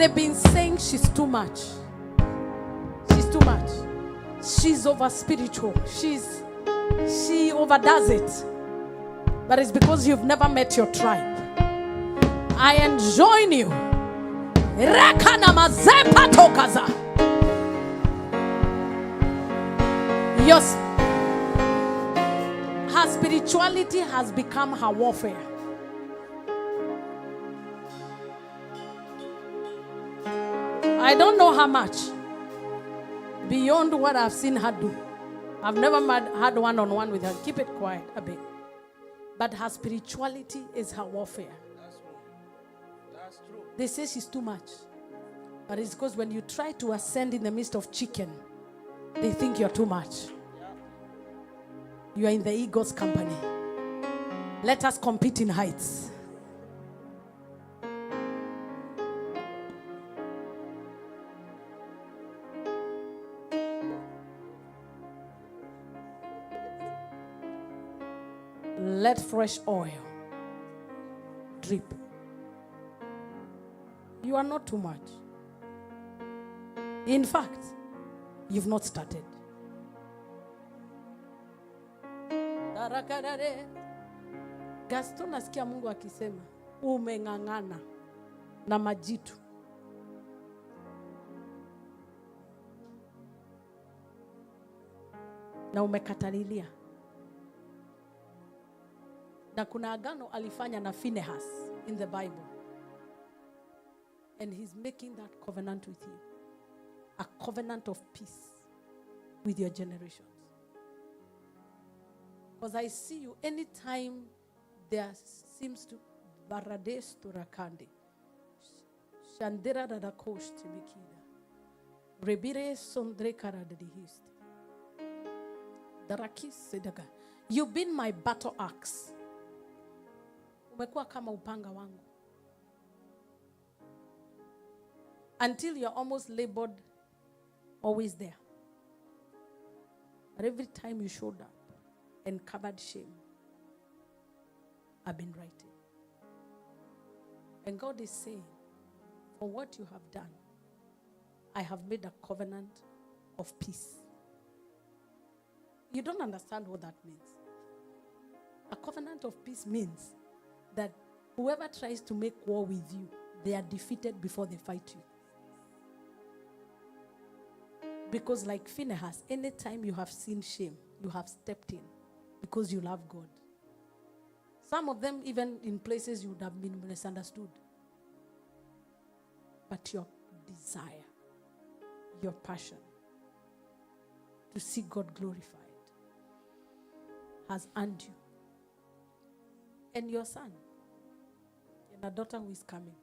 Speaker 3: They've been saying she's too much. She's too much. She's over spiritual. She overdoes it. But it's because you've never met your tribe. I enjoin you. Her spirituality has become her warfare. I don't know how much beyond what I've seen her do. I've never had one-on-one with her. Keep it quiet a bit. But her spirituality is her warfare.
Speaker 2: That's true.
Speaker 3: They say she's too much. But it's because when you try to ascend in the midst of chicken, they think you're too much. You are in the eagle's company. Let us compete in heights. Let fresh oil drip. You are not too much. In fact, you've not started. Gaston nasikia Mungu akisema umeng'ang'ana na majitu. Na umekatalilia. Na kuna agano alifanya na Phinehas in the Bible. And he's making that covenant with you. A covenant of peace with your generations. Because I see you anytime there seems to barades to rakandi. Shandera da kosh tibikida. Rebire sondre karadihist. Darakis sedaga. You've been my battle axe. Umekuwa kama upanga wangu. Until you're almost labored, always there. But every time you showed up and covered shame, I've been writing. And God is saying, for what you have done, I have made a covenant of peace. You don't understand what that means. A covenant of peace means that whoever tries to make war with you, they are defeated before they fight you. Because like Phinehas, anytime you have seen shame, you have stepped in because you love God. Some of them even in places you would have been misunderstood. But your desire, your passion to see God glorified has earned you. And your son and a daughter who is coming.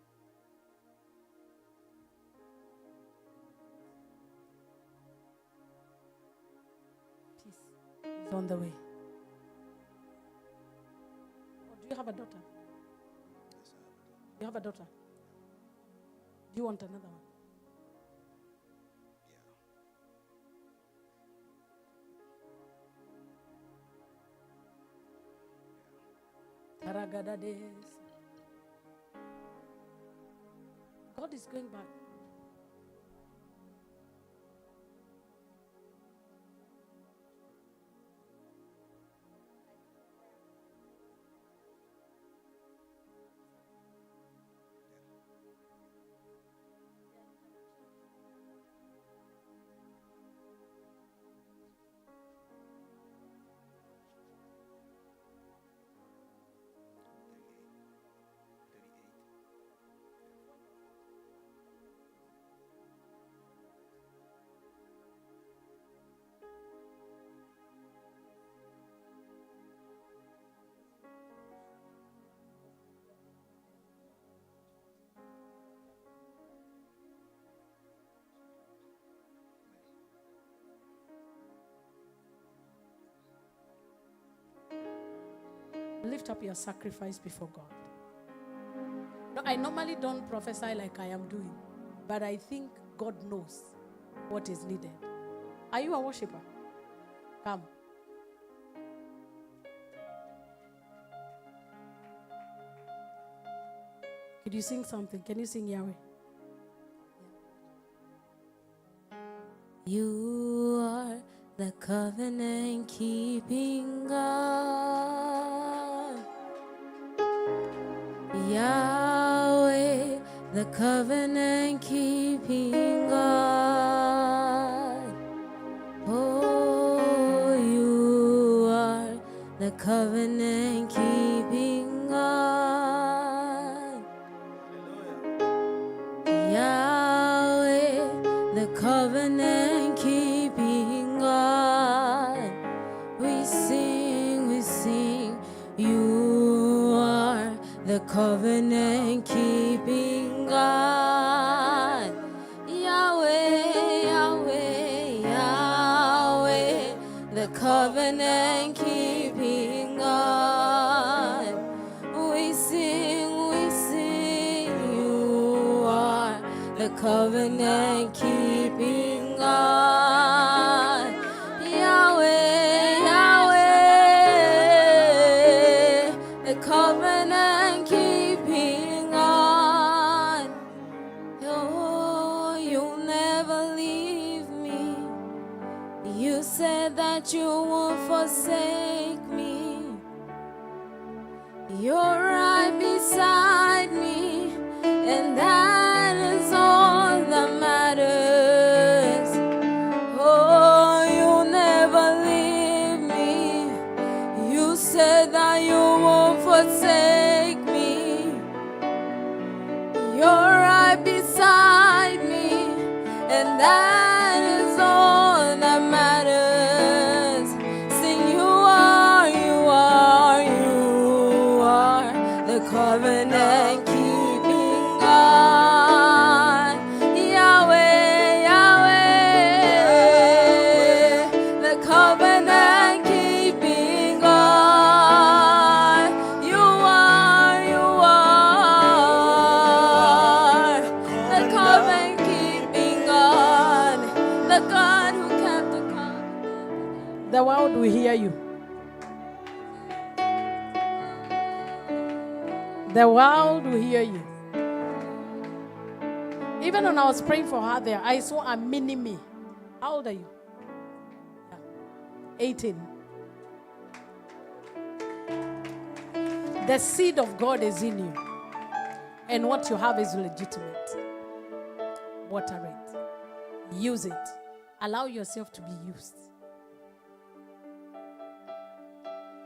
Speaker 3: Peace is on the way. Oh, do you have a daughter?
Speaker 2: Yes, I have a daughter.
Speaker 3: You have a daughter? Do you want another one? God is going back. Lift up your sacrifice before God. No, I normally don't prophesy like I am doing, but I think God knows what is needed. Are you a worshiper? Come. Could you sing something? Can you sing Yahweh? You are the covenant keeping God. Yahweh, the covenant keeping God. Oh, you are the covenant keeping God. Yahweh, the covenant keeping God. We sing, you are the covenant keeping God. Yahweh, Yahweh, Yahweh, the covenant keeping God. We sing, you are the covenant keeping God. Yahweh, Yahweh, the covenant keeping God. Oh, you'll never leave me. You said that you won't forsake me. You're right beside me, and that is all that matters. Oh, you'll never leave me. You said that you won't forsake me. You're right beside me, and that is all that matters. Sing, you are the covenant keeping God. Yahweh, Yahweh, the covenant keeping God. You are the covenant keeping God, the God who kept the covenant.
Speaker 5: The world will hear you. The world will hear you. Even when I was praying for her there, I saw a mini me. How old are you? Yeah. 18. The seed of God is in you. And what you have is legitimate. Water it. Use it. Allow yourself to be used.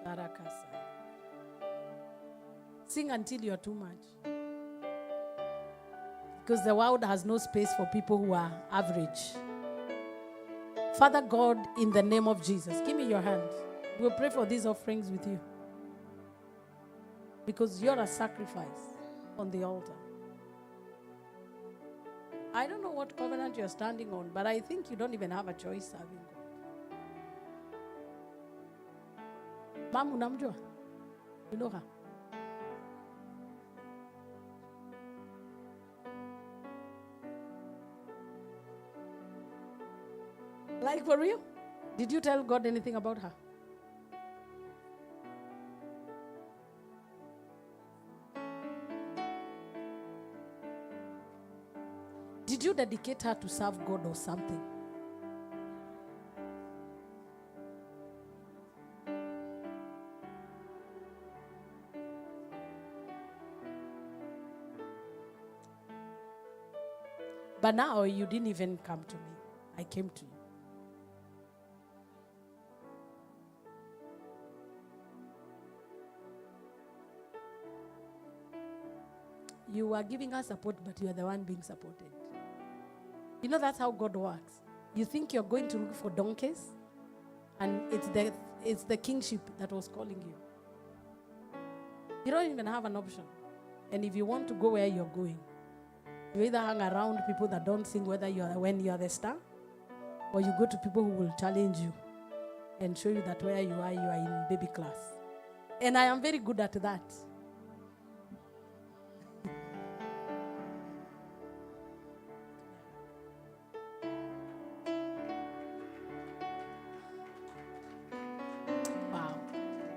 Speaker 5: Barakasa. Sing until you're too much. Because the world has no space for people who are average. Father God, in the name of Jesus, give me your hand. We'll pray for these offerings with you. Because you're a sacrifice on the altar. I don't know what covenant you're standing on, but I think you don't even have a choice serving God. Mom, unamjua? You know her? Like, for real? Did you tell God anything about her? Did you dedicate her to serve God or something? But now you didn't even come to me. I came to you. You are giving us support, but you are the one being supported. You know, that's how God works. You think you're going to look for donkeys, and it's the kingship that was calling you. You don't even have an option. And if you want to go where you're going, you either hang around people that don't sing when you are the star, or you go to people who will challenge you and show you that where you are in baby class. And I am very good at that.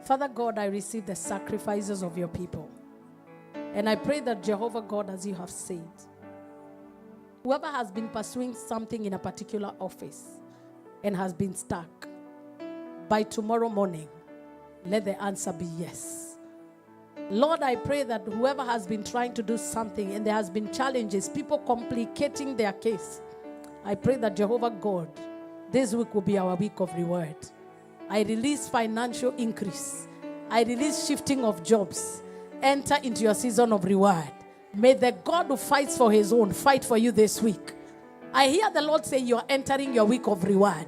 Speaker 5: Father God, I receive the sacrifices of your people. And I pray that Jehovah God, as you have said, Whoever has been pursuing something in a particular office and has been stuck, by tomorrow morning, let the answer be yes. Lord, I pray that whoever has been trying to do something and there has been challenges, people complicating their case, I pray that Jehovah God, this week will be our week of reward. I release financial increase. I release shifting of jobs. Enter into your season of reward. May the God who fights for his own fight for you this week. I hear the Lord say you are entering your week of reward.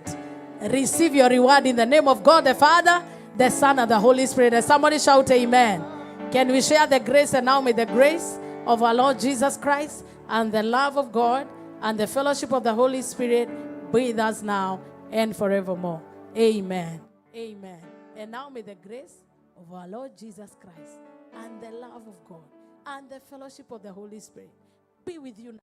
Speaker 5: Receive your reward in the name of God the Father, the Son, and the Holy Spirit. And somebody shout amen. Can we share the grace? And now may the grace of our Lord Jesus Christ and the love of God and the fellowship of the Holy Spirit be with us now and forevermore. Amen. Amen. And now may the grace of our Lord Jesus Christ and the love of God and the fellowship of the Holy Spirit be with you now.